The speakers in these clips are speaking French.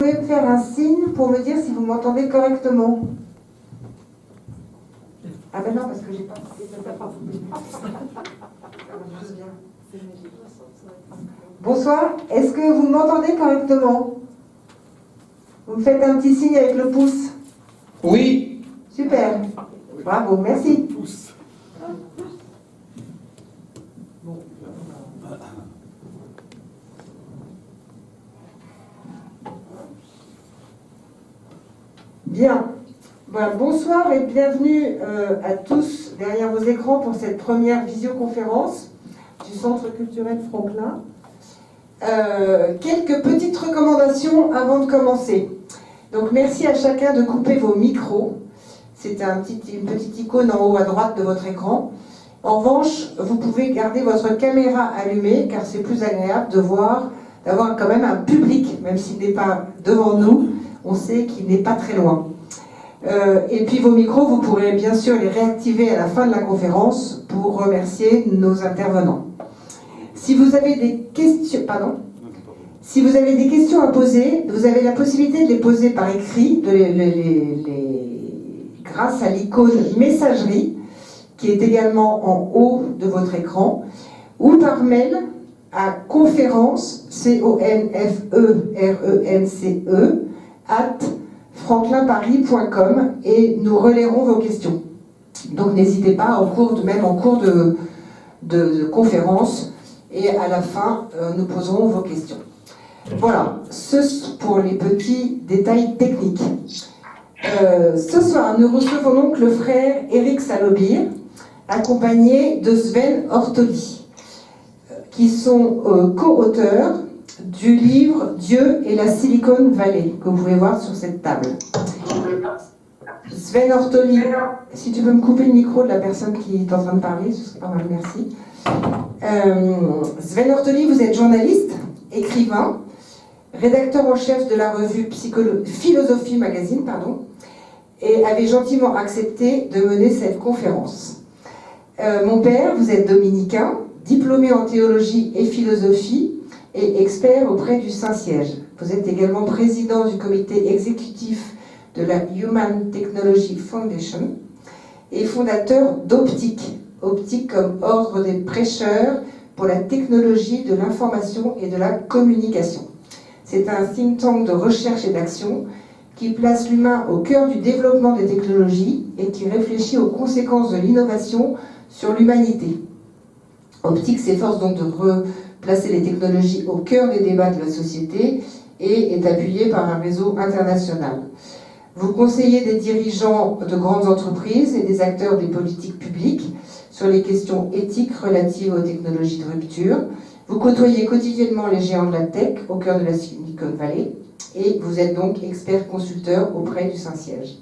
Vous pouvez me faire un signe pour me dire si vous m'entendez correctement? Ah ben non, parce que j'ai pas... Bonsoir, est-ce que vous m'entendez correctement? Vous me faites un petit signe avec le pouce? Oui. Super, bravo, merci. Bien. Voilà, bonsoir et bienvenue à tous derrière vos écrans pour cette première visioconférence du Centre culturel Franklin. Quelques petites recommandations avant de commencer. Donc merci à chacun de couper vos micros. C'est une petite icône en haut à droite de votre écran. En revanche, vous pouvez garder votre caméra allumée car c'est plus agréable de voir, d'avoir quand même un public, même s'il n'est pas devant nous, on sait qu'il n'est pas très loin. Et puis vos micros, vous pourrez bien sûr les réactiver à la fin de la conférence pour remercier nos intervenants. Si vous avez des questions, si vous avez des questions à poser, vous avez la possibilité de les poser par écrit, grâce à l'icône messagerie, qui est également en haut de votre écran, ou par mail à conférence, confrence, @franklinparis.com et nous relayerons vos questions. Donc n'hésitez pas, même en cours de conférence, et à la fin, nous poserons vos questions. Voilà, ce pour les petits détails techniques. Ce soir, nous recevons donc le frère Eric Salobir, accompagné de Sven Ortoli, qui sont co-auteurs du livre Dieu et la Silicon Valley, que vous pouvez voir sur cette table. Sven Ortoli, si tu peux me couper le micro de la personne qui est en train de parler, ce serait pas mal, merci. Sven Ortoli, vous êtes journaliste, écrivain, rédacteur en chef de la revue Philosophie Magazine, et avez gentiment accepté de mener cette conférence. Mon père, vous êtes dominicain, diplômé en théologie et philosophie, et expert auprès du Saint-Siège. Vous êtes également président du comité exécutif de la Human Technology Foundation et fondateur d'Optique, Optique comme ordre des prêcheurs pour la technologie de l'information et de la communication. C'est un think tank de recherche et d'action qui place l'humain au cœur du développement des technologies et qui réfléchit aux conséquences de l'innovation sur l'humanité. Optique s'efforce donc de replacer les technologies au cœur des débats de la société et est appuyé par un réseau international. Vous conseillez des dirigeants de grandes entreprises et des acteurs des politiques publiques sur les questions éthiques relatives aux technologies de rupture. Vous côtoyez quotidiennement les géants de la tech au cœur de la Silicon Valley et vous êtes donc expert consulteur auprès du Saint-Siège.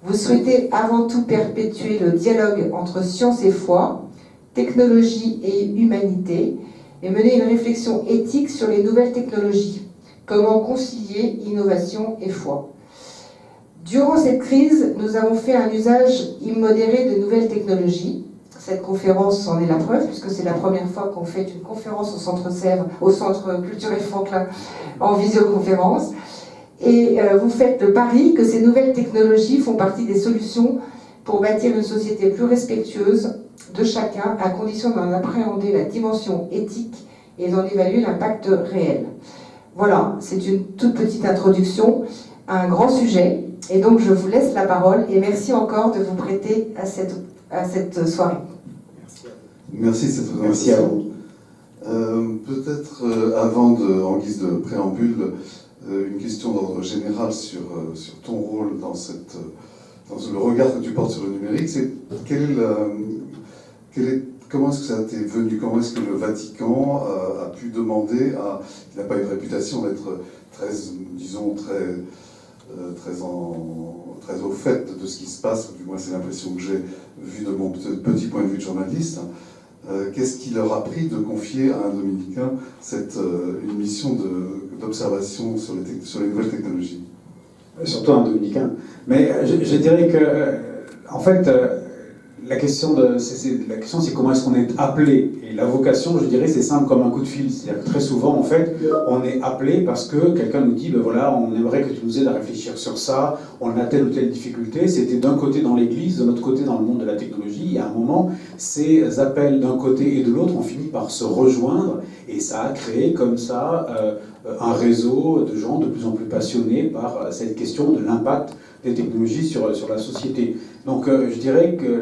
Vous souhaitez avant tout perpétuer le dialogue entre science et foi, technologie et humanité, et mener une réflexion éthique sur les nouvelles technologies. Comment concilier innovation et foi? Durant cette crise, nous avons fait un usage immodéré de nouvelles technologies. Cette conférence en est la preuve, puisque c'est la première fois qu'on fait une conférence au Centre Sèvres, au Centre culturel Franklin, en visioconférence. Et vous faites le pari que ces nouvelles technologies font partie des solutions pour bâtir une société plus respectueuse de chacun, à condition d'en appréhender la dimension éthique et d'en évaluer l'impact réel. Voilà, c'est une toute petite introduction à un grand sujet, et donc je vous laisse la parole, et merci encore de vous prêter à cette soirée. Merci de cette présentation. Peut-être en guise de préambule, une question d'ordre général sur ton rôle dans le regard que tu portes sur le numérique. C'est comment est-ce que ça t'est venu? Comment est-ce que le Vatican a pu demander il n'a pas une réputation d'être très au fait de ce qui se passe, du moins c'est l'impression que j'ai vu de mon petit point de vue de journaliste. Qu'est-ce qui leur a pris de confier à un dominicain une mission d'observation sur les nouvelles technologies? Surtout un dominicain. Mais je dirais que, en fait, la question, c'est comment est-ce qu'on est appelé. Et la vocation, je dirais, c'est simple comme un coup de fil. C'est-à-dire que très souvent, en fait, on est appelé parce que quelqu'un nous dit, ben voilà, on aimerait que tu nous aides à réfléchir sur ça, on a telle ou telle difficulté. C'était d'un côté dans l'Église, de l'autre côté dans le monde de la technologie. Et à un moment, ces appels d'un côté et de l'autre ont fini par se rejoindre. Et ça a créé comme ça un réseau de gens de plus en plus passionnés par cette question de l'impact des technologies sur la société. Donc je dirais que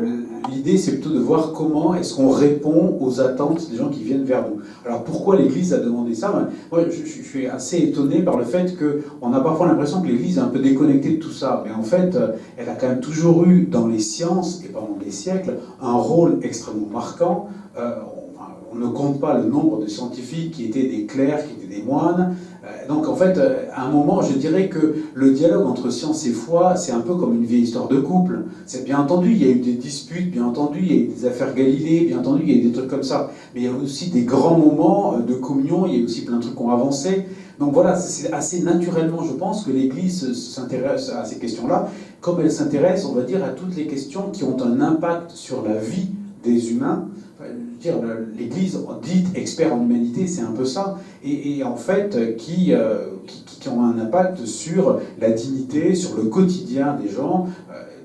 l'idée, c'est plutôt de voir comment est-ce qu'on répond aux attentes des gens qui viennent vers nous. Alors pourquoi l'Église a demandé ça? Moi, je suis assez étonné par le fait qu'on a parfois l'impression que l'Église est un peu déconnectée de tout ça. Mais en fait, elle a quand même toujours eu dans les sciences, et pendant des siècles, un rôle extrêmement marquant. On ne compte pas le nombre de scientifiques qui étaient des clercs, qui étaient des moines. Donc en fait, à un moment, je dirais que le dialogue entre science et foi, c'est un peu comme une vieille histoire de couple. C'est bien entendu, il y a eu des disputes, bien entendu, il y a eu des affaires Galilée, bien entendu, il y a eu des trucs comme ça. Mais il y a aussi des grands moments de communion, il y a aussi plein de trucs qui ont avancé. Donc voilà, c'est assez naturellement, je pense, que l'Église s'intéresse à ces questions-là, comme elle s'intéresse, on va dire, à toutes les questions qui ont un impact sur la vie des humains. L'Église dite expert en humanité, c'est un peu ça, et en fait qui ont un impact sur la dignité, sur le quotidien des gens.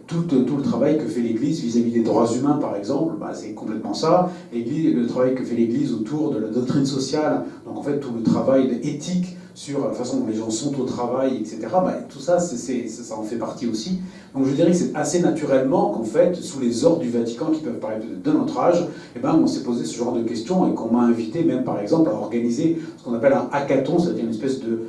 Tout le travail que fait l'Église vis-à-vis des droits humains, par exemple, c'est complètement ça. Le travail que fait l'Église autour de la doctrine sociale, donc en fait tout le travail éthique sur la façon dont les gens sont au travail, etc. Tout ça, ça en fait partie aussi. Donc je dirais que c'est assez naturellement qu'en fait, sous les ordres du Vatican qui peuvent paraître de notre âge, on s'est posé ce genre de questions et qu'on m'a invité même par exemple à organiser ce qu'on appelle un hackathon, c'est-à-dire une espèce de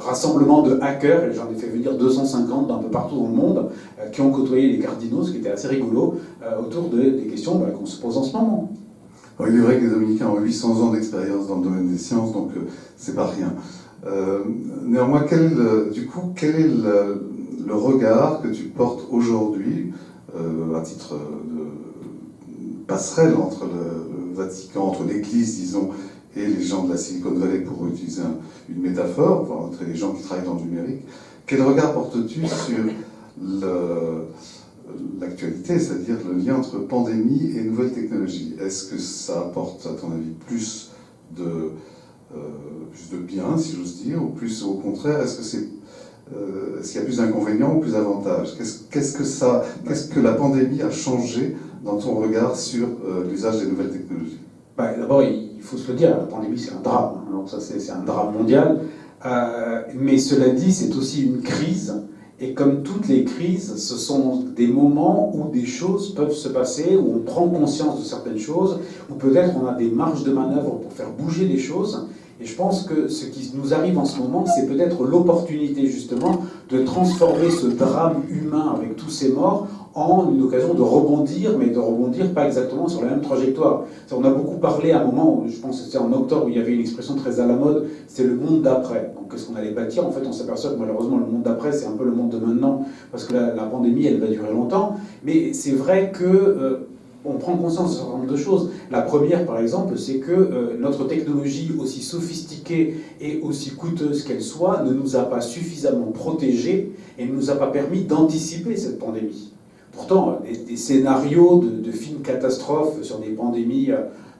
rassemblement de hackers, et j'en ai fait venir 250 d'un peu partout dans le monde, qui ont côtoyé les cardinaux, ce qui était assez rigolo, autour des questions qu'on se pose en ce moment. Alors, il est vrai que les Dominicains ont 800 ans d'expérience dans le domaine des sciences, donc c'est pas rien. Néanmoins, quel est le regard que tu portes aujourd'hui, à titre de passerelle entre le Vatican, entre l'Église, disons, et les gens de la Silicon Valley, pour utiliser une métaphore, enfin, entre les gens qui travaillent dans le numérique, quel regard portes-tu sur l'actualité, c'est-à-dire le lien entre pandémie et nouvelles technologies? Est-ce que ça apporte, à ton avis, plus de bien, si j'ose dire, ou plus au contraire, est-ce qu'il y a plus d'inconvénients ou plus d'avantages? Qu'est-ce que la pandémie a changé dans ton regard sur l'usage des nouvelles technologies? D'abord, il faut se le dire, la pandémie, c'est un drame. Donc ça, c'est un drame mondial. Mais cela dit, c'est aussi une crise. Et comme toutes les crises, ce sont des moments où des choses peuvent se passer, où on prend conscience de certaines choses, où peut-être on a des marges de manœuvre pour faire bouger les choses. Et je pense que ce qui nous arrive en ce moment, c'est peut-être l'opportunité justement de transformer ce drame humain avec tous ces morts en une occasion de rebondir, mais de rebondir pas exactement sur la même trajectoire. On a beaucoup parlé à un moment, je pense que c'était en octobre, où il y avait une expression très à la mode, c'est le monde d'après. Donc qu'est-ce qu'on allait bâtir? En fait, on s'aperçoit que malheureusement, le monde d'après, c'est un peu le monde de maintenant, parce que la pandémie, elle va durer longtemps. Mais c'est vrai que on prend conscience d'un certain nombre de choses. La première, par exemple, c'est que notre technologie, aussi sophistiquée et aussi coûteuse qu'elle soit, ne nous a pas suffisamment protégés et ne nous a pas permis d'anticiper cette pandémie. Pourtant, des scénarios de films catastrophes sur des pandémies,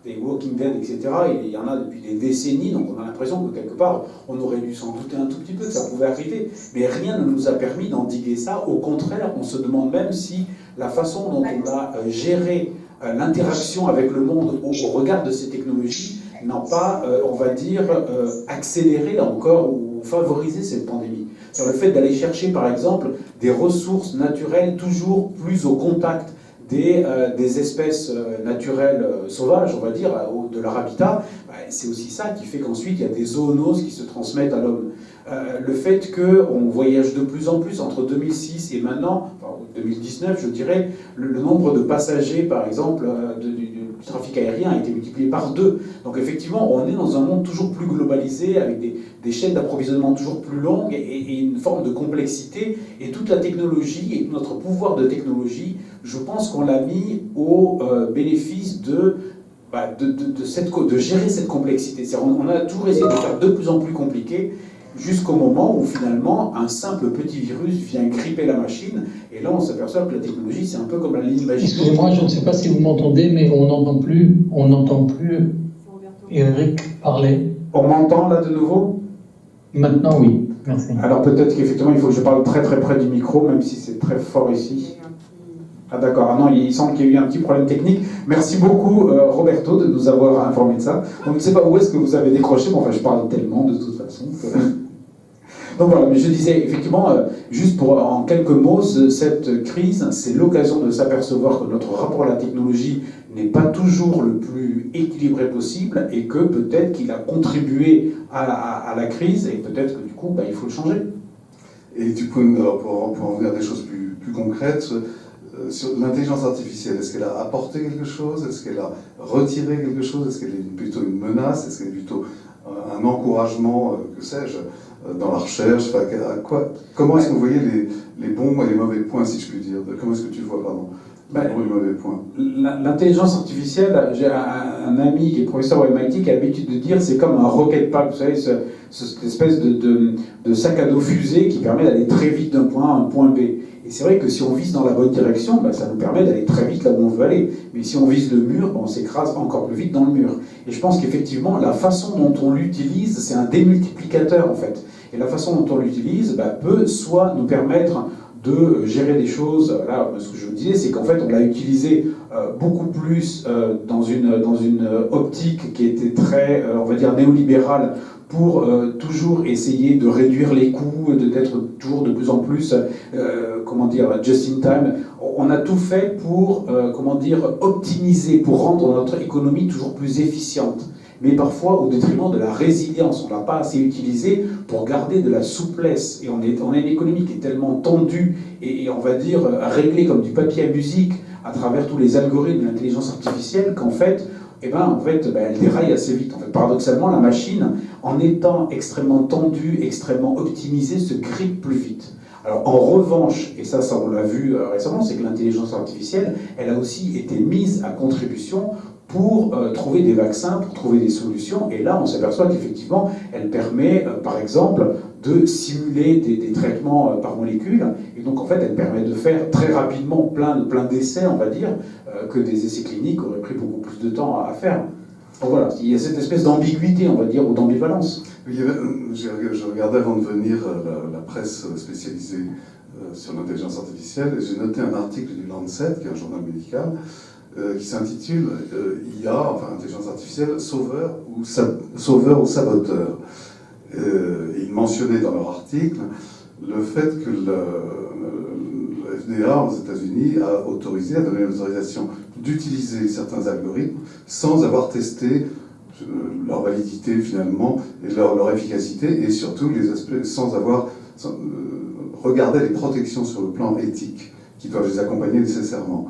des Walking Dead, etc., il y en a depuis des décennies, donc on a l'impression que quelque part, on aurait dû s'en douter un tout petit peu que ça pouvait arriver. Mais rien ne nous a permis d'endiguer ça. Au contraire, on se demande même si la façon dont on a géré l'interaction avec le monde au regard de ces technologies n'a pas, on va dire, accéléré là encore ou favorisé cette pandémie. C'est le fait d'aller chercher, par exemple, des ressources naturelles toujours plus au contact des espèces naturelles sauvages, on va dire, de leur habitat, c'est aussi ça qui fait qu'ensuite il y a des zoonoses qui se transmettent à l'homme. Le fait qu'on voyage de plus en plus entre 2006 et maintenant, enfin 2019 je dirais, le nombre de passagers par exemple du trafic aérien a été multiplié par 2. Donc effectivement on est dans un monde toujours plus globalisé avec des chaînes d'approvisionnement toujours plus longues et une forme de complexité, et toute la technologie et notre pouvoir de technologie, je pense qu'on l'a mis au bénéfice de gérer cette complexité. On a toujours essayé de faire de plus en plus compliqué. jusqu'au moment où finalement un simple petit virus vient gripper la machine, et là on s'aperçoit que la technologie c'est un peu comme la ligne magique. Excusez-moi, je ne sais pas si vous m'entendez, mais on n'entend plus Eric parler. On m'entend là de nouveau? Maintenant oui, merci. Alors peut-être qu'effectivement il faut que je parle très très près du micro, même si c'est très fort ici. Ah d'accord, ah non, il semble qu'il y a eu un petit problème technique. Merci beaucoup Roberto de nous avoir informé de ça. Donc je ne sais pas où est-ce que vous avez décroché, mais enfin je parle tellement de toute façon. Donc voilà, mais je disais effectivement, juste pour en quelques mots, cette crise, c'est l'occasion de s'apercevoir que notre rapport à la technologie n'est pas toujours le plus équilibré possible et que peut-être qu'il a contribué à la crise et peut-être que du coup, il faut le changer. Et du coup, pour en venir à des choses plus concrètes, sur l'intelligence artificielle, est-ce qu'elle a apporté quelque chose? Est-ce qu'elle a retiré quelque chose? Est-ce qu'elle est plutôt une menace? Est-ce qu'elle est plutôt un encouragement, que sais-je, dans la recherche? Enfin, comment est-ce que vous voyez les bons et les mauvais points, si je puis dire? Comment est-ce que tu vois, pardon, les bons et les mauvais points? L'intelligence artificielle, j'ai un ami qui est professeur au MIT qui a l'habitude de dire c'est comme un rocket pack, vous savez, cette espèce de sac à dos fusée qui permet d'aller très vite d'un point A à un point B. Et c'est vrai que si on vise dans la bonne direction, ça nous permet d'aller très vite là où on veut aller. Mais si on vise le mur, on s'écrase encore plus vite dans le mur. Et je pense qu'effectivement, la façon dont on l'utilise, c'est un démultiplicateur en fait. Et la façon dont on l'utilise peut soit nous permettre de gérer des choses. Là, ce que je vous disais, c'est qu'en fait, on l'a utilisé beaucoup plus dans une optique qui était très, on va dire, néolibérale, pour toujours essayer de réduire les coûts, d'être toujours de plus en plus, just in time. On a tout fait pour, optimiser, pour rendre notre économie toujours plus efficiente. Mais parfois au détriment de la résilience. On ne l'a pas assez utilisé pour garder de la souplesse. Et on a une économie qui est tellement tendue et on va dire réglée comme du papier à musique à travers tous les algorithmes de l'intelligence artificielle qu'en fait, elle déraille assez vite. En fait, paradoxalement, la machine, en étant extrêmement tendue, extrêmement optimisée, se grippe plus vite. Alors en revanche, et ça on l'a vu récemment, c'est que l'intelligence artificielle, elle a aussi été mise à contribution pour trouver des vaccins, pour trouver des solutions. Et là, on s'aperçoit qu'effectivement, elle permet, par exemple, de simuler des traitements par molécules. Et donc, en fait, elle permet de faire très rapidement plein d'essais, on va dire, que des essais cliniques auraient pris beaucoup plus de temps à faire. Donc voilà, il y a cette espèce d'ambiguïté, on va dire, ou d'ambivalence. Je regardais avant de venir la presse spécialisée sur l'intelligence artificielle, et j'ai noté un article du Lancet, qui est un journal médical, qui s'intitule IA, enfin intelligence artificielle, sauveur ou saboteur. Ils mentionnaient dans leur article le fait que le FDA aux États-Unis a donné l'autorisation d'utiliser certains algorithmes sans avoir testé leur validité finalement et leur efficacité, et surtout les aspects sans avoir regardé les protections sur le plan éthique qui doivent les accompagner nécessairement.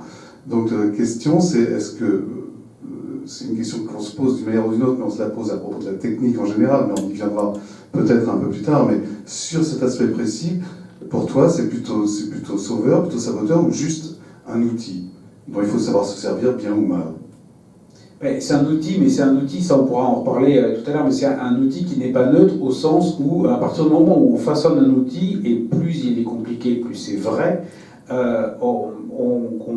Donc la question c'est, est-ce que c'est une question qu'on se pose d'une manière ou d'une autre, mais on se la pose à propos de la technique en général, mais on y viendra peut-être un peu plus tard, mais sur cet aspect précis, pour toi c'est plutôt sauveur, plutôt saboteur, ou juste un outil dont il faut savoir se servir bien ou mal? C'est un outil, mais c'est un outil, ça on pourra en reparler tout à l'heure, mais c'est un outil qui n'est pas neutre au sens où, à partir du moment où on façonne un outil, et plus il est compliqué, plus c'est vrai, on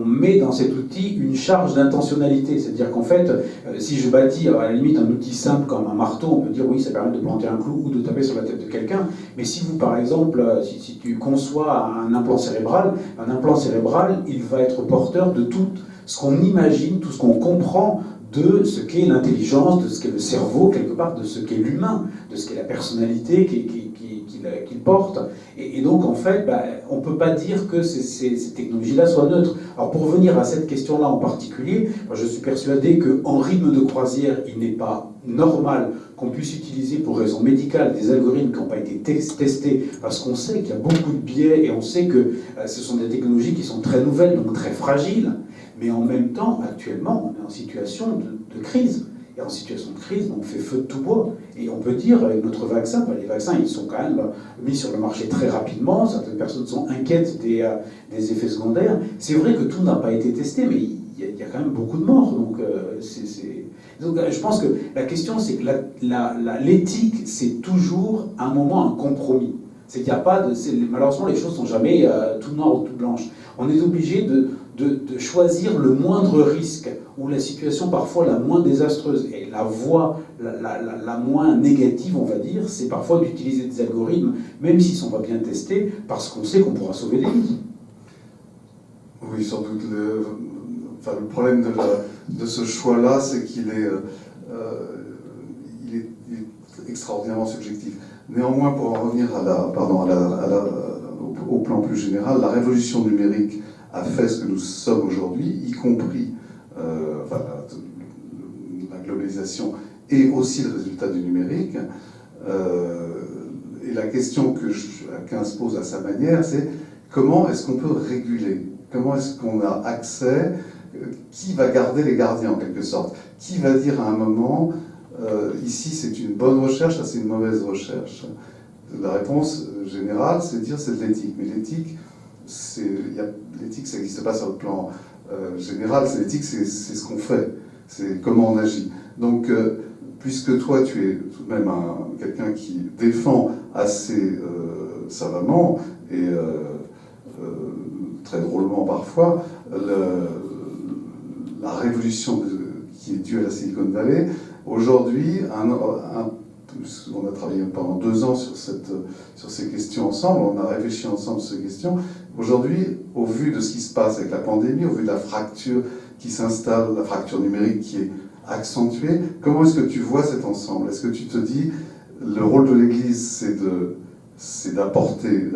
met dans cet outil une charge d'intentionnalité. C'est-à-dire qu'en fait, si je bâtis à la limite un outil simple comme un marteau, on peut dire oui, ça permet de planter un clou ou de taper sur la tête de quelqu'un. Mais si vous, par exemple, si tu conçois un implant cérébral, il va être porteur de tout ce qu'on imagine, tout ce qu'on comprend de ce qu'est l'intelligence, de ce qu'est le cerveau, quelque part, de ce qu'est l'humain, de ce qu'est la personnalité qu'il porte. Et donc, en fait, on ne peut pas dire que ces technologies-là soient neutres. Alors, pour revenir à cette question-là en particulier, moi, je suis persuadé qu'en rythme de croisière, il n'est pas normal qu'on puisse utiliser pour raison médicale des algorithmes qui n'ont pas été testés, parce qu'on sait qu'il y a beaucoup de biais et on sait que ce sont des technologies qui sont très nouvelles, donc très fragiles. Mais en même temps, actuellement, on est en situation de crise. Et en situation de crise, on fait feu de tout bois. Et on peut dire, avec notre vaccin, les vaccins, ils sont quand même mis sur le marché très rapidement. Certaines personnes sont inquiètes des effets secondaires. C'est vrai que tout n'a pas été testé, mais il y a quand même beaucoup de morts. Donc, Donc je pense que la question, c'est que l'éthique, c'est toujours un moment, un compromis. C'est qu'il n'y a pas de... Malheureusement, les choses ne sont jamais tout noir ou tout blanche. On est obligé de choisir le moindre risque, ou la situation parfois la moins désastreuse. Et la voie la moins négative, on va dire, c'est parfois d'utiliser des algorithmes, même s'ils ne sont pas bien testés, parce qu'on sait qu'on pourra sauver des vies. Oui, sans doute. Le problème de ce choix-là, c'est qu'il est, il est extraordinairement subjectif. Néanmoins, pour en revenir au plan plus général, la révolution numérique a fait ce que nous sommes aujourd'hui, y compris la globalisation et aussi le résultat du numérique. Et la question que chacun se pose à sa manière, c'est comment est-ce qu'on peut réguler? Comment est-ce qu'on a accès? Qui va garder les gardiens en quelque sorte? Qui va dire à un moment, ici c'est une bonne recherche, ça c'est une mauvaise recherche? La réponse générale, c'est de dire c'est de l'éthique. Mais l'éthique, ça n'existe pas sur le plan général. L'éthique, c'est ce qu'on fait, c'est comment on agit. Donc, puisque toi, tu es tout de même quelqu'un qui défend assez savamment et très drôlement parfois la révolution qui est due à la Silicon Valley, aujourd'hui, on a travaillé pendant 2 ans sur ces questions ensemble, on a réfléchi ensemble sur ces questions. Aujourd'hui, au vu de ce qui se passe avec la pandémie, au vu de la fracture qui s'installe, la fracture numérique qui est accentuée, comment est-ce que tu vois cet ensemble? Est-ce que tu te dis, le rôle de l'Église, c'est d'apporter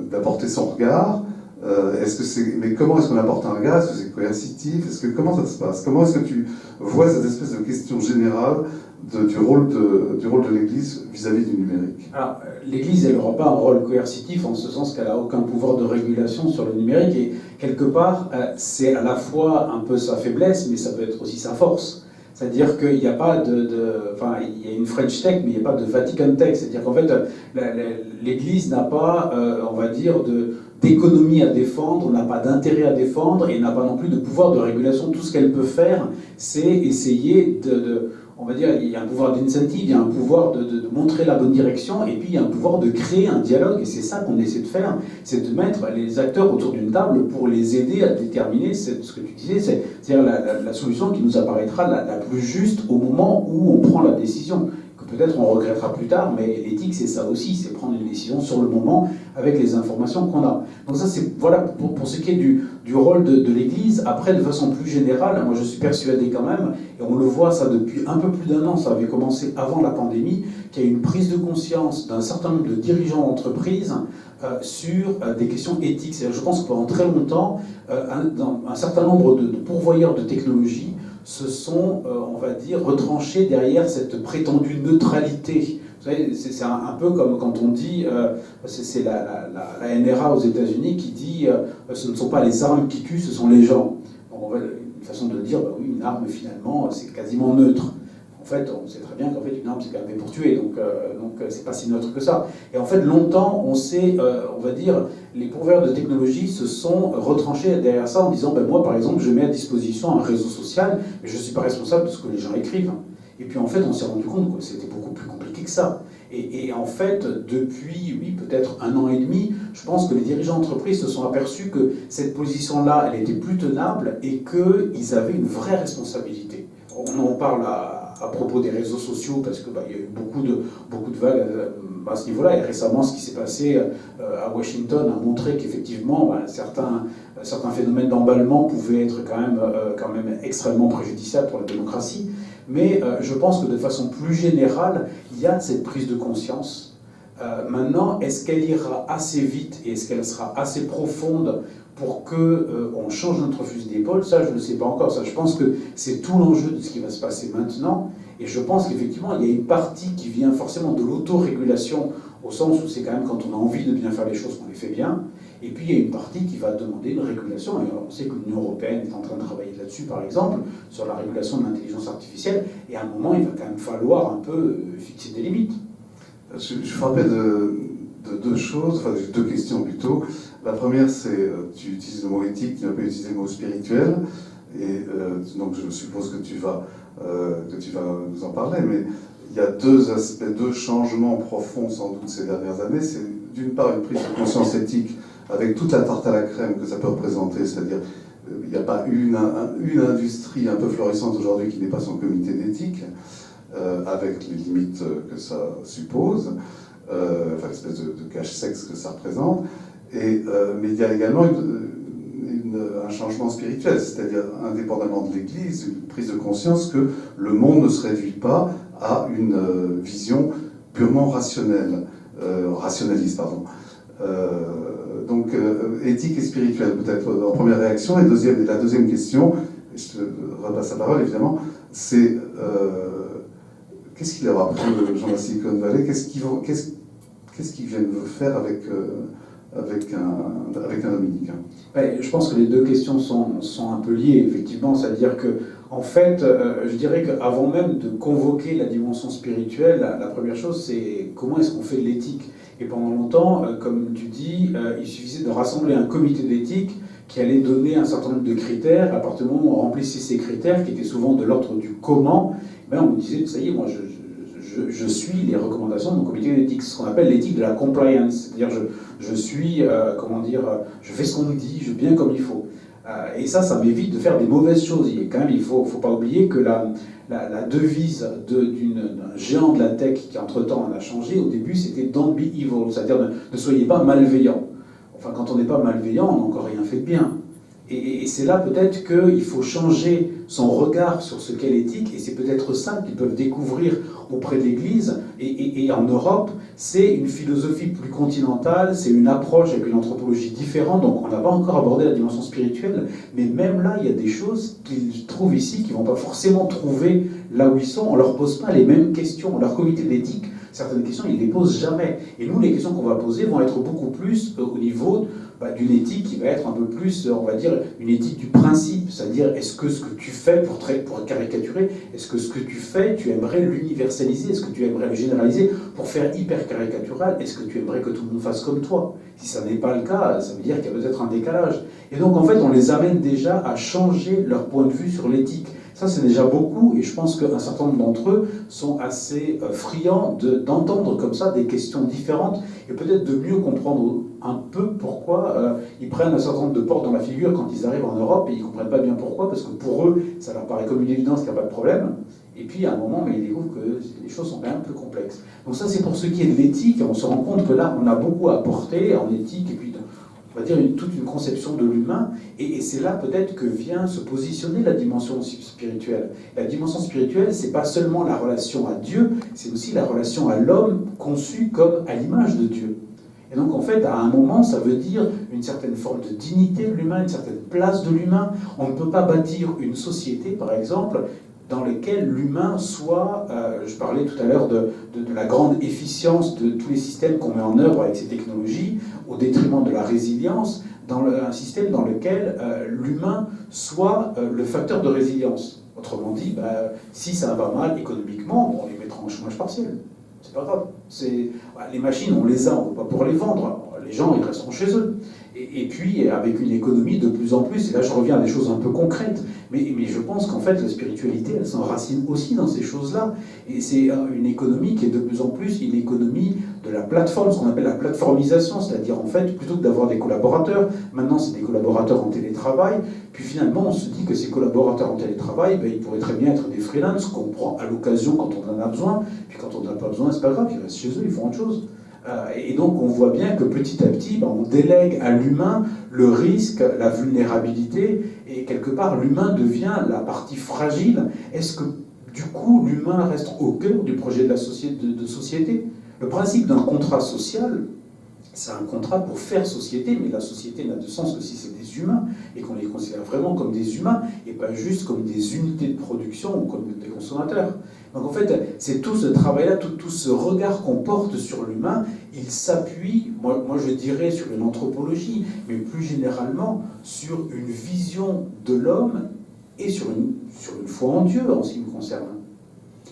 d'apporter son regard? Mais comment est-ce qu'on apporte un regard? Est-ce que c'est coercitif? Comment ça se passe? Comment est-ce que tu vois cette espèce de question générale du rôle de l'Église vis-à-vis du numérique? Alors, l'Église, elle n'aura pas un rôle coercitif en ce sens qu'elle n'a aucun pouvoir de régulation sur le numérique, et quelque part, c'est à la fois un peu sa faiblesse, mais ça peut être aussi sa force. C'est-à-dire qu'il n'y a pas il y a une French Tech, mais il n'y a pas de Vatican Tech. C'est-à-dire qu'en fait, l'Église n'a pas, on va dire, d'économie à défendre, n'a pas d'intérêt à défendre, et n'a pas non plus de pouvoir de régulation. Tout ce qu'elle peut faire, c'est essayer on va dire, il y a un pouvoir d'incentive, il y a un pouvoir de montrer la bonne direction, et puis il y a un pouvoir de créer un dialogue, et c'est ça qu'on essaie de faire, c'est de mettre les acteurs autour d'une table pour les aider à déterminer ce que tu disais, c'est-à-dire la solution qui nous apparaîtra la plus juste au moment où on prend la décision. Peut-être on regrettera plus tard, mais l'éthique c'est ça aussi, c'est prendre une décision sur le moment avec les informations qu'on a. Donc ça c'est, voilà, pour ce qui est du rôle de l'Église. Après, de façon plus générale, moi je suis persuadé quand même, et on le voit ça depuis un peu plus d'1 an, ça avait commencé avant la pandémie, qu'il y a une prise de conscience d'un certain nombre de dirigeants d'entreprises sur des questions éthiques. C'est-à-dire, je pense que pendant très longtemps, un certain nombre de pourvoyeurs de technologies se sont, on va dire, retranchés derrière cette prétendue neutralité. Vous savez, c'est un peu comme quand on dit, c'est la NRA aux États-Unis qui dit ce ne sont pas les armes qui tuent, ce sont les gens. Donc, une façon de dire, bah oui, une arme finalement, c'est quasiment neutre. En fait, on sait très bien qu'en fait, une arme, c'est quand même pour tuer, donc c'est pas si neutre que ça. Et en fait, longtemps, on va dire, les pourvoyeurs de technologie se sont retranchés derrière ça en disant, ben moi, par exemple, je mets à disposition un réseau social, mais je ne suis pas responsable de ce que les gens écrivent. Et puis en fait, on s'est rendu compte que c'était beaucoup plus compliqué que ça. Et en fait, depuis, oui, peut-être 1 an et demi, je pense que les dirigeants d'entreprise se sont aperçus que cette position-là, elle était plus tenable et qu'ils avaient une vraie responsabilité. On en parle à propos des réseaux sociaux, parce qu'il y a eu beaucoup de vagues à ce niveau-là. Et récemment, ce qui s'est passé à Washington a montré qu'effectivement, certains phénomènes d'emballement pouvaient être quand même extrêmement préjudiciables pour la démocratie. Mais je pense que de façon plus générale, il y a cette prise de conscience. Maintenant, est-ce qu'elle ira assez vite et est-ce qu'elle sera assez profonde pour qu'on change notre fusil d'épaule? Ça, je ne le sais pas encore. Ça, je pense que c'est tout l'enjeu de ce qui va se passer maintenant. Et je pense qu'effectivement, il y a une partie qui vient forcément de l'autorégulation, au sens où c'est quand même quand on a envie de bien faire les choses qu'on les fait bien. Et puis il y a une partie qui va demander une régulation. Et on sait que l'Union européenne est en train de travailler là-dessus, par exemple, sur la régulation de l'intelligence artificielle. Et à un moment, il va quand même falloir un peu fixer des limites. Je frappais de 2 choses, enfin 2 questions plutôt. La première, c'est, tu utilises le mot éthique, tu n'as pas utilisé le mot spirituel. Et donc je suppose que tu vas nous en parler, mais il y a deux aspects, deux changements profonds sans doute ces dernières années. C'est d'une part une prise de conscience éthique avec toute la tarte à la crème que ça peut représenter, c'est-à-dire il n'y a pas une industrie un peu florissante aujourd'hui qui n'ait pas son comité d'éthique, avec les limites que ça suppose, enfin l'espèce de cache-sexe que ça représente. Mais il y a également un changement spirituel, c'est-à-dire indépendamment de l'Église, une prise de conscience que le monde ne se réduit pas à une vision purement rationnelle, rationaliste, pardon. Donc éthique et spirituelle peut-être en première réaction, et la deuxième question, je te repasse la parole évidemment, c'est qu'est-ce qu'il leur a appris les gens de la Silicon Valley, qu'est-ce qu'ils viennent faire avec un dominicain? Je pense que les deux questions sont un peu liées, effectivement, c'est-à-dire que, en fait, je dirais qu'avant même de convoquer la dimension spirituelle, la première chose, c'est comment est-ce qu'on fait de l'éthique. Et pendant longtemps, comme tu dis, il suffisait de rassembler un comité d'éthique qui allait donner un certain nombre de critères. À partir du moment où on remplissait ces critères, qui étaient souvent de l'ordre du comment, on me disait, ça y est, moi, je suis les recommandations de mon comité d'éthique, ce qu'on appelle l'éthique de la compliance, c'est-à-dire je suis, je fais ce qu'on me dit, je bien comme il faut. Et ça m'évite de faire des mauvaises choses. Il faut pas oublier que la devise d'un géant de la tech qui entre-temps en a changé, au début c'était « Don't be evil », c'est-à-dire ne soyez pas malveillant. Enfin, quand on n'est pas malveillant, on n'a encore rien fait de bien. Et c'est là peut-être qu'il faut changer son regard sur ce qu'est l'éthique, et c'est peut-être ça qu'ils peuvent découvrir auprès de l'Église. Et en Europe, c'est une philosophie plus continentale, c'est une approche avec une anthropologie différente, donc on n'a pas encore abordé la dimension spirituelle, mais même là, il y a des choses qu'ils trouvent ici qu'ils ne vont pas forcément trouver là où ils sont. On ne leur pose pas les mêmes questions. Leur comité d'éthique, certaines questions, ils ne les posent jamais. Et nous, les questions qu'on va poser vont être beaucoup plus au niveau d'une éthique qui va être un peu plus, on va dire, une éthique du principe, c'est-à-dire est-ce que ce que tu fais, pour caricaturer, est-ce que ce que tu fais, tu aimerais l'universaliser, est-ce que tu aimerais le généraliser pour faire hyper caricatural, est-ce que tu aimerais que tout le monde fasse comme toi? Si ça n'est pas le cas, ça veut dire qu'il y a peut-être un décalage. Et donc en fait, on les amène déjà à changer leur point de vue sur l'éthique. Ça, c'est déjà beaucoup, et je pense qu'un certain nombre d'entre eux sont assez friands d'entendre comme ça des questions différentes, et peut-être de mieux comprendre un peu pourquoi ils prennent un certain nombre de portes dans la figure quand ils arrivent en Europe, et ils ne comprennent pas bien pourquoi, parce que pour eux, ça leur paraît comme une évidence qu'il n'y a pas de problème, et puis à un moment, ils découvrent que les choses sont quand même plus complexes. Donc ça, c'est pour ce qui est de l'éthique, et on se rend compte que là, on a beaucoup à apporter en éthique, et puis on va dire toute une conception de l'humain, et c'est là peut-être que vient se positionner la dimension spirituelle. La dimension spirituelle, c'est pas seulement la relation à Dieu, c'est aussi la relation à l'homme conçu comme à l'image de Dieu. Et donc en fait, à un moment, ça veut dire une certaine forme de dignité de l'humain, une certaine place de l'humain. On ne peut pas bâtir une société, par exemple, dans laquelle l'humain soit, je parlais tout à l'heure de la grande efficience de tous les systèmes qu'on met en œuvre avec ces technologies, au détriment de la résilience, dans un système dans lequel l'humain soit le facteur de résilience. Autrement dit, si ça va mal économiquement, on les mettra en chômage partiel. C'est pas grave. Les machines, on les a, on ne veut pas pour les vendre. Les gens, ils resteront chez eux. Et puis, avec une économie de plus en plus, et là je reviens à des choses un peu concrètes, mais je pense qu'en fait, la spiritualité, elle s'enracine aussi dans ces choses-là. Et c'est une économie qui est de plus en plus une économie de la plateforme, ce qu'on appelle la plateformisation, c'est-à-dire en fait, plutôt que d'avoir des collaborateurs, maintenant c'est des collaborateurs en télétravail, puis finalement on se dit que ces collaborateurs en télétravail, ils pourraient très bien être des freelances qu'on prend à l'occasion quand on en a besoin, puis quand on n'en a pas besoin, c'est pas grave, ils restent chez eux, ils font autre chose. Et donc on voit bien que petit à petit, on délègue à l'humain le risque, la vulnérabilité, et quelque part l'humain devient la partie fragile. Est-ce que du coup l'humain reste au cœur du projet de la société? Le principe d'un contrat social, c'est un contrat pour faire société, mais la société n'a de sens que si c'est des humains, et qu'on les considère vraiment comme des humains, et pas juste comme des unités de production ou comme des consommateurs. Donc en fait, c'est tout ce travail-là, tout ce regard qu'on porte sur l'humain, il s'appuie, moi je dirais, sur une anthropologie, mais plus généralement sur une vision de l'homme et sur une foi en Dieu, en ce qui me concerne.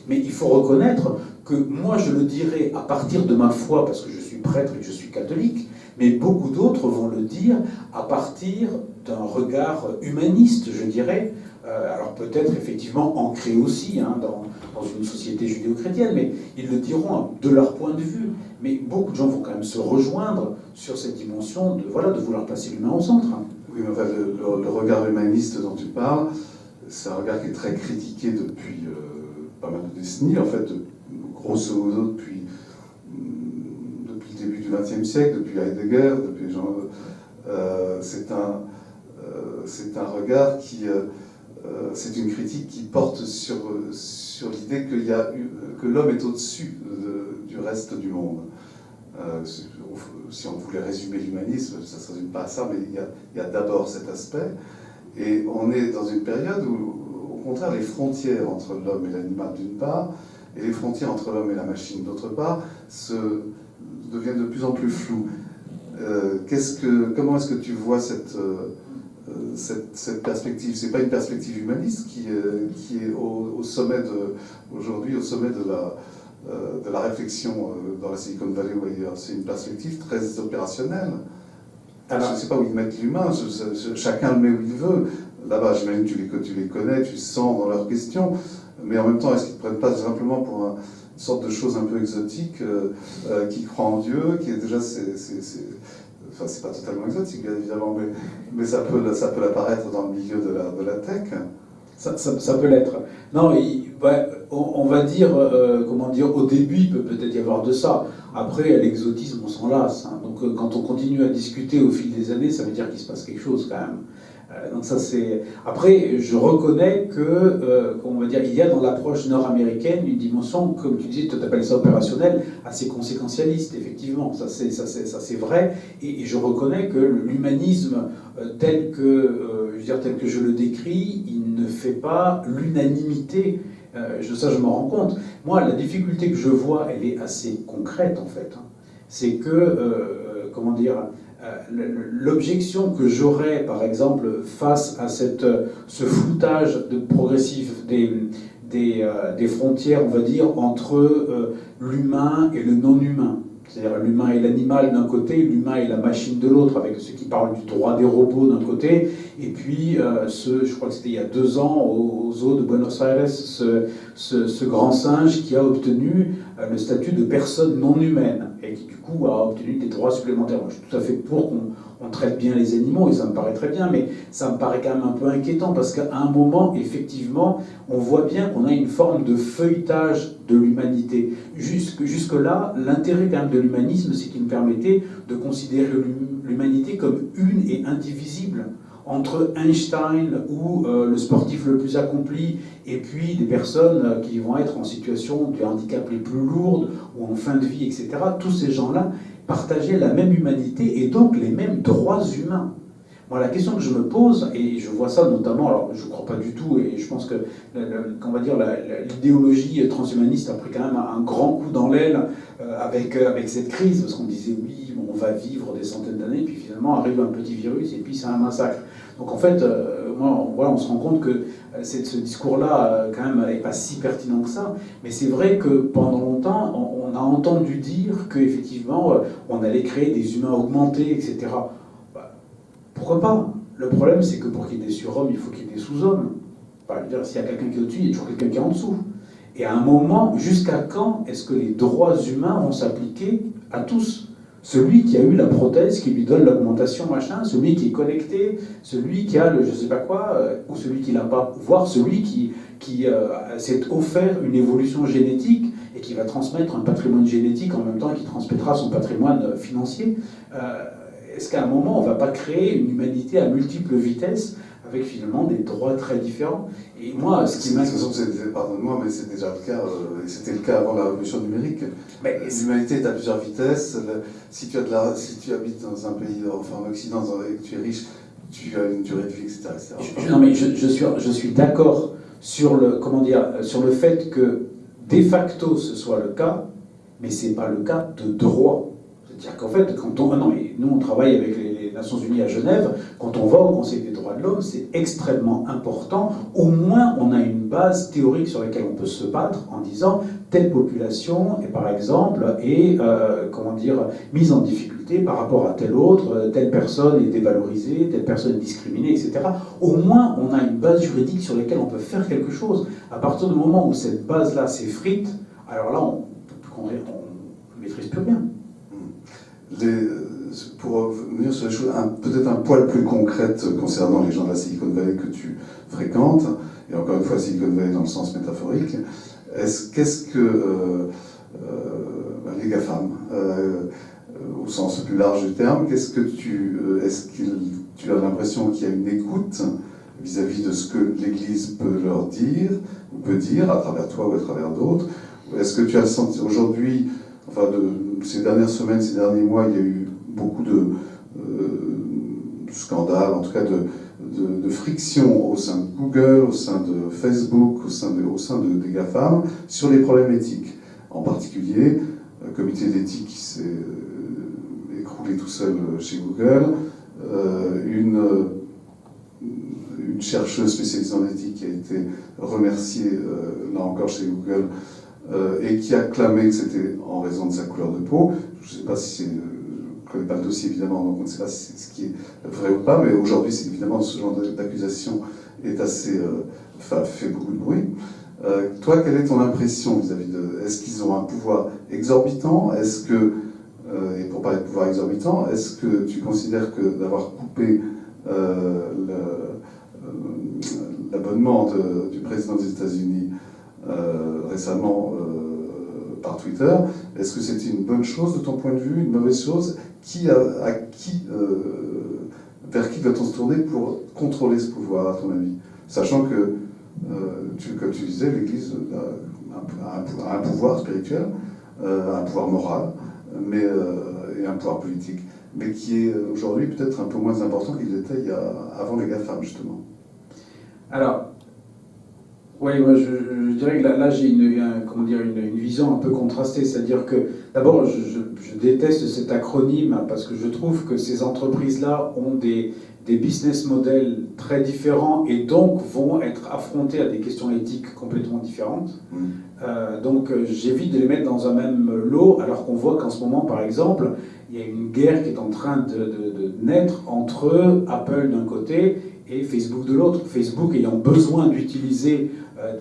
Mais il faut reconnaître que moi je le dirais à partir de ma foi, parce que je suis prêtre et que je suis catholique, mais beaucoup d'autres vont le dire à partir d'un regard humaniste, je dirais. Alors peut-être effectivement ancré aussi dans une société judéo-chrétienne, mais ils le diront de leur point de vue. Mais beaucoup de gens vont quand même se rejoindre sur cette dimension de vouloir placer l'humain au centre. Oui, mais enfin, le regard humaniste dont tu parles, c'est un regard qui est très critiqué depuis pas mal de décennies, en fait, grosso modo depuis le début du XXe siècle, depuis Heidegger, depuis Jean. C'est un regard qui... c'est une critique qui porte sur l'idée que l'homme est au-dessus du reste du monde. Si on voulait résumer l'humanisme, ça ne se résume pas à ça, mais il y a d'abord cet aspect. Et on est dans une période où, au contraire, les frontières entre l'homme et l'animal d'une part, et les frontières entre l'homme et la machine d'autre part, deviennent de plus en plus floues. Comment est-ce que tu vois cette perspective? C'est pas une perspective humaniste qui est au sommet aujourd'hui, au sommet de la réflexion dans la Silicon Valley ou ailleurs. C'est une perspective très opérationnelle. Alors, je ne sais pas où ils mettent l'humain, chacun le met où il veut. Là-bas, j'imagine que tu les connais, tu sens dans leurs questions, mais en même temps, est-ce qu'ils ne te prennent pas simplement pour une sorte de chose un peu exotique, qui croit en Dieu, qui est déjà... Enfin, c'est pas totalement exotique, bien évidemment, mais ça peut l'apparaître dans le milieu de la tech. Ça peut l'être. Non, on va dire, au début, il peut peut-être y avoir de ça. Après, l'exotisme, on s'en lasse. Donc, quand on continue à discuter au fil des années, ça veut dire qu'il se passe quelque chose quand même. Donc ça, c'est... Après, je reconnais que, il y a dans l'approche nord-américaine une dimension, comme tu disais, tu appelles ça opérationnelle, assez conséquentialiste, effectivement. Ça, c'est vrai. Et je reconnais que l'humanisme, tel que je le décris, il ne fait pas l'unanimité. Ça, je m'en rends compte. Moi, la difficulté que je vois, elle est assez concrète, en fait. C'est que, l'objection que j'aurais, par exemple, face à ce floutage progressif des frontières, on va dire, entre l'humain et le non-humain, c'est-à-dire l'humain et l'animal d'un côté, l'humain et la machine de l'autre, avec ceux qui parlent du droit des robots d'un côté, et puis je crois que c'était il y a 2 ans, aux eaux de Buenos Aires, ce grand singe qui a obtenu le statut de personne non humaine, et qui du coup a obtenu des droits supplémentaires. Moi, je suis tout à fait pour qu'on traite bien les animaux, et ça me paraît très bien, mais ça me paraît quand même un peu inquiétant, parce qu'à un moment, effectivement, on voit bien qu'on a une forme de feuilletage de l'humanité. Jusque-là, l'intérêt quand même de l'humanisme, c'est qu'il me permettait de considérer l'humanité comme une et indivisible, entre Einstein ou le sportif le plus accompli et puis des personnes qui vont être en situation de handicap les plus lourdes ou en fin de vie, etc. Tous ces gens-là partageaient la même humanité et donc les mêmes droits humains. Moi, la question que je me pose, et je vois ça notamment, alors je ne crois pas du tout, et je pense que l'idéologie transhumaniste a pris quand même un grand coup dans l'aile avec cette crise, parce qu'on disait oui, on va vivre des centaines d'années, puis finalement arrive un petit virus, et puis c'est un massacre. Donc en fait, on se rend compte que ce discours-là, quand même, n'est pas si pertinent que ça, mais c'est vrai que pendant longtemps, on a entendu dire qu'effectivement, on allait créer des humains augmentés, etc. Pourquoi pas? Le problème, c'est que pour qu'il y ait des surhommes, il faut qu'il y ait des sous-hommes. Enfin, je veux dire, s'il y a quelqu'un qui est au-dessus, il y a toujours quelqu'un qui est en dessous. Et à un moment, jusqu'à quand est-ce que les droits humains vont s'appliquer à tous? Celui qui a eu la prothèse qui lui donne l'augmentation, machin, celui qui est connecté, celui qui a le je sais pas quoi, ou celui qui l'a pas, voire celui qui s'est offert une évolution génétique et qui va transmettre un patrimoine génétique en même temps qu'il transmettra son patrimoine financier. Est-ce qu'à un moment, on ne va pas créer une humanité à multiples vitesses avec finalement des droits très différents? Et moi, ce qui m'inquiète... Pardonne-moi, mais c'est déjà le cas, et c'était le cas avant la révolution numérique. L'humanité est à plusieurs vitesses. Si tu habites dans un pays, enfin en Occident, et que tu es riche, tu as une durée de vie, etc. Non, mais je suis d'accord sur le fait que, de facto, ce soit le cas, mais ce n'est pas le cas de droit. C'est-à-dire qu'en fait, nous on travaille avec des Nations Unies à Genève, quand on va au Conseil des droits de l'homme, c'est extrêmement important. Au moins, on a une base théorique sur laquelle on peut se battre en disant telle population, par exemple, est mise en difficulté par rapport à telle autre, telle personne est dévalorisée, telle personne est discriminée, etc. Au moins, on a une base juridique sur laquelle on peut faire quelque chose. À partir du moment où cette base-là s'effrite, alors là, on ne maîtrise plus rien. Pour venir sur les choses peut-être un poil plus concrètes concernant les gens de la Silicon Valley que tu fréquentes, et encore une fois Silicon Valley dans le sens métaphorique, qu'est-ce que les GAFAM, au sens plus large du terme, est-ce que tu as l'impression qu'il y a une écoute vis-à-vis de ce que l'Église peut leur dire, ou peut dire, à travers toi ou à travers d'autres? Est-ce que tu as le sentiment, aujourd'hui, ces dernières semaines, ces derniers mois, il y a eu beaucoup de scandales, en tout cas de friction au sein de Google, au sein de Facebook, au sein des GAFAM, sur les problèmes éthiques. En particulier, le comité d'éthique qui s'est écroulé tout seul chez Google, une chercheuse spécialisée en éthique qui a été remerciée, là encore chez Google, et qui a clamé que c'était en raison de sa couleur de peau. Je ne sais pas si c'est... Je ne connais pas le dossier, évidemment, donc on ne sait pas si c'est ce qui est vrai ou pas, mais aujourd'hui, c'est évidemment ce genre d'accusation est assez... fait beaucoup de bruit. Toi, quelle est ton impression vis-à-vis de... Est-ce qu'ils ont un pouvoir exorbitant? Est-ce que... et pour parler de pouvoir exorbitant, est-ce que tu considères que d'avoir coupé l'abonnement du président des États-Unis récemment par Twitter, est-ce que c'était une bonne chose de ton point de vue, une mauvaise chose? Vers qui doit-on se tourner pour contrôler ce pouvoir, à ton avis? Sachant que, comme tu disais, l'Église a un pouvoir spirituel, un pouvoir moral, et un pouvoir politique, mais qui est aujourd'hui peut-être un peu moins important qu'il était avant les GAFAM, justement. Alors, oui, moi je dirais que là j'ai une vision un peu contrastée, c'est-à-dire que d'abord je déteste cet acronyme parce que je trouve que ces entreprises-là ont des business models très différents et donc vont être affrontées à des questions éthiques complètement différentes. Donc j'évite de les mettre dans un même lot, alors qu'on voit qu'en ce moment, par exemple, il y a une guerre qui est en train de naître entre Apple d'un côté et Facebook de l'autre. Facebook ayant besoin d'utiliser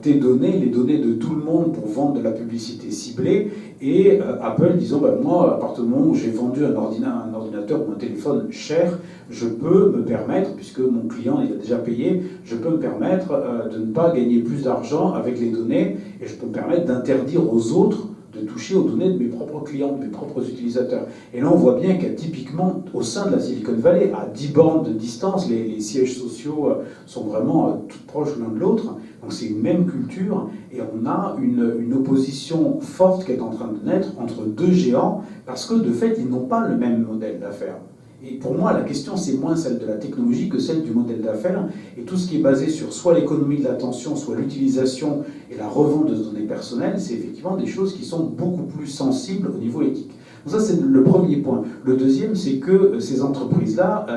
tes données, les données de tout le monde pour vendre de la publicité ciblée, et Apple disant moi, à partir du moment où j'ai vendu un ordinateur ou un téléphone cher, je peux me permettre, puisque mon client il a déjà payé, je peux me permettre de ne pas gagner plus d'argent avec les données, et je peux me permettre d'interdire aux autres de toucher aux données de mes propres clients, de mes propres utilisateurs. Et là, on voit bien qu'il y a typiquement, au sein de la Silicon Valley, à 10 bornes de distance, les sièges sociaux sont vraiment tout proches l'un de l'autre. Donc c'est une même culture, et on a une opposition forte qui est en train de naître entre deux géants, parce que de fait, ils n'ont pas le même modèle d'affaires. Et pour moi, la question, c'est moins celle de la technologie que celle du modèle d'affaires. Et tout ce qui est basé sur soit l'économie de l'attention, soit l'utilisation et la revente de données personnelles, c'est effectivement des choses qui sont beaucoup plus sensibles au niveau éthique. Donc ça, c'est le premier point. Le deuxième, c'est que ces entreprises-là,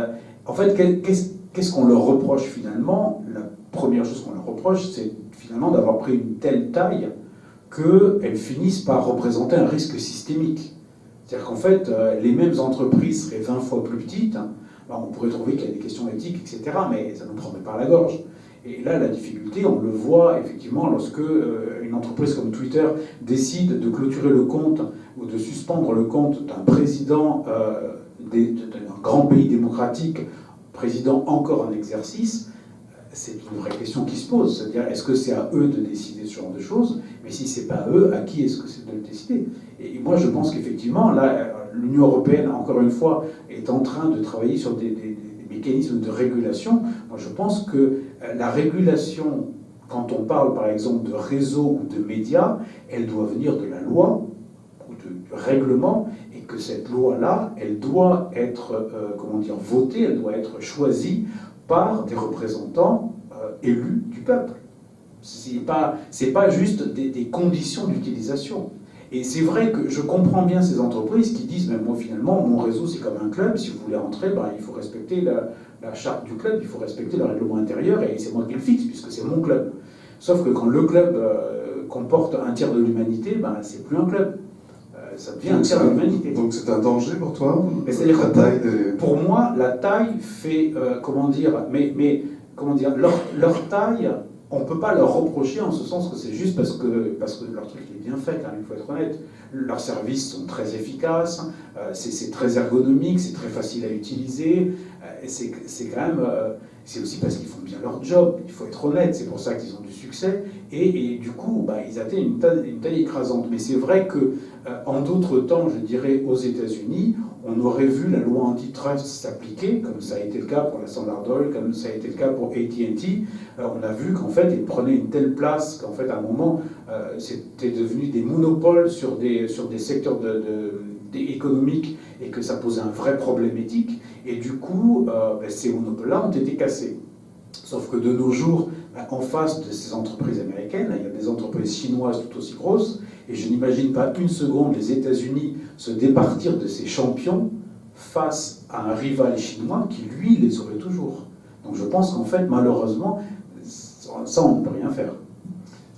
en fait, qu'est-ce qu'on leur reproche finalement? La première chose qu'on leur reproche, c'est finalement d'avoir pris une telle taille qu'elles finissent par représenter un risque systémique. C'est-à-dire qu'en fait, les mêmes entreprises seraient 20 fois plus petites. Alors on pourrait trouver qu'il y a des questions éthiques, etc., mais ça nous prendrait par la gorge. Et là, la difficulté, on le voit effectivement lorsque une entreprise comme Twitter décide de clôturer le compte ou de suspendre le compte d'un président d'un grand pays démocratique, président encore en exercice. C'est une vraie question qui se pose, c'est-à-dire est-ce que c'est à eux de décider ce genre de choses? Mais si c'est pas à eux, à qui est-ce que c'est de le décider? Et moi je pense qu'effectivement, là, l'Union européenne, encore une fois, est en train de travailler sur des mécanismes de régulation. Moi je pense que la régulation, quand on parle par exemple de réseaux ou de médias, elle doit venir de la loi ou du règlement, et que cette loi-là, elle doit être votée, elle doit être choisie par des représentants élus du peuple. C'est pas juste des conditions d'utilisation. Et c'est vrai que je comprends bien ces entreprises qui disent, mais moi finalement, mon réseau c'est comme un club, si vous voulez entrer, ben, il faut respecter la charte du club, il faut respecter le règlement intérieur, et c'est moi qui le fixe, puisque c'est mon club. Sauf que quand le club comporte un tiers de l'humanité, ben, c'est plus un club. Ça devient un tiers de l'humanité. Donc c'est un danger pour toi? C'est-à-dire que pour moi, la taille fait, comment dire, leur taille, on ne peut pas leur reprocher en ce sens que c'est juste parce que leur truc est bien fait, hein, il faut être honnête. Leurs services sont très efficaces, c'est très ergonomique, c'est très facile à utiliser, c'est quand même... c'est aussi parce qu'ils font bien leur job, il faut être honnête, c'est pour ça qu'ils ont du succès, et du coup, bah, ils atteignent une taille écrasante. Mais c'est vrai que, en d'autres temps, je dirais, aux États-Unis, on aurait vu la loi antitrust s'appliquer, comme ça a été le cas pour la Standard Oil, comme ça a été le cas pour AT&T. On a vu qu'en fait, ils prenaient une telle place qu'en fait, à un moment, c'était devenu des monopoles sur des secteurs économiques et que ça posait un vrai problème éthique. Et du coup, ces monopoles-là ont été cassés. Sauf que de nos jours, en face de ces entreprises américaines, il y a des entreprises chinoises tout aussi grosses, et je n'imagine pas une seconde les États-Unis se départir de ces champions face à un rival chinois qui, lui, les aurait toujours. Donc je pense qu'en fait, malheureusement, ça, on ne peut rien faire.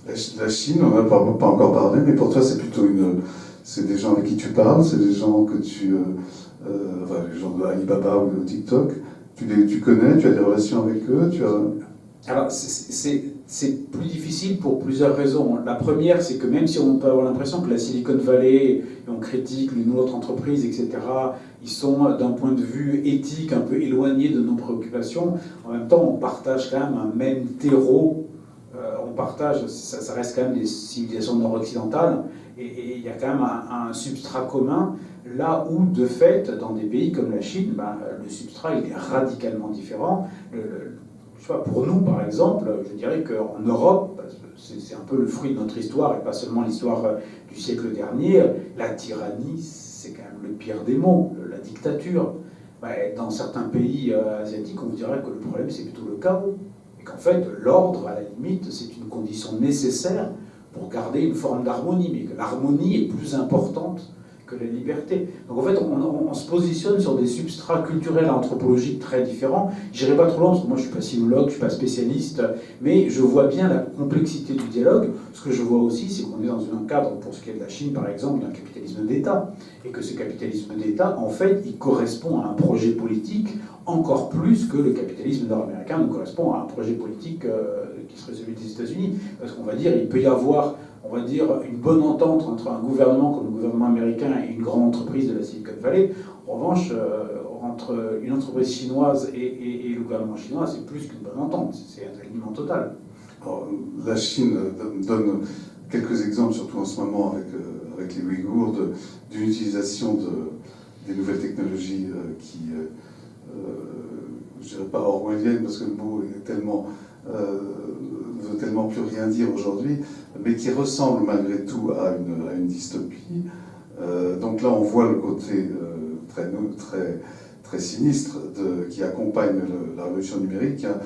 La Chine, on n'a pas encore parlé, mais pour toi, c'est des gens avec qui tu parles, c'est des gens que les gens de Alibaba ou de TikTok, tu connais, tu as des relations avec eux, Alors, c'est plus difficile pour plusieurs raisons. La première, c'est que même si on peut avoir l'impression que la Silicon Valley, on critique l'une ou l'autre entreprise, etc., ils sont d'un point de vue éthique un peu éloignés de nos préoccupations, en même temps, on partage quand même un même terreau. Ça reste quand même des civilisations nord-occidentales, et il y a quand même un substrat commun, là où, de fait, dans des pays comme la Chine, le substrat il est radicalement différent. Je sais pas, pour nous, par exemple, je dirais qu'en Europe, c'est un peu le fruit de notre histoire, et pas seulement l'histoire du siècle dernier, la tyrannie, c'est quand même le pire des maux, la dictature. Dans certains pays asiatiques, on dirait que le problème, c'est plutôt le chaos. Et qu'en fait, l'ordre, à la limite, c'est une condition nécessaire pour garder une forme d'harmonie, mais que l'harmonie est plus importante que la liberté. Donc en fait, on se positionne sur des substrats culturels et anthropologiques très différents. Je n'irai pas trop loin, parce que moi je ne suis pas sinologue, je ne suis pas spécialiste, mais je vois bien la complexité du dialogue. Ce que je vois aussi, c'est qu'on est dans un cadre, pour ce qui est de la Chine par exemple, d'un capitalisme d'État. Et que ce capitalisme d'État, en fait, il correspond à un projet politique encore plus que le capitalisme nord-américain ne correspond à un projet politique qui serait celui des États-Unis. Parce qu'on va dire, il peut y avoir, on va dire, une bonne entente entre un gouvernement comme le gouvernement américain et une grande entreprise de la Silicon Valley. En revanche, entre une entreprise chinoise et le gouvernement chinois, c'est plus qu'une bonne entente, c'est un alignement total. Alors, la Chine donne quelques exemples, surtout en ce moment avec les Ouïghours, d'une utilisation des nouvelles technologies qui, je dirais pas orwellienne, parce que le mot est tellement... ne veut tellement plus rien dire aujourd'hui, mais qui ressemble malgré tout à une dystopie. Donc là, on voit le côté très sinistre qui accompagne la révolution numérique, qui a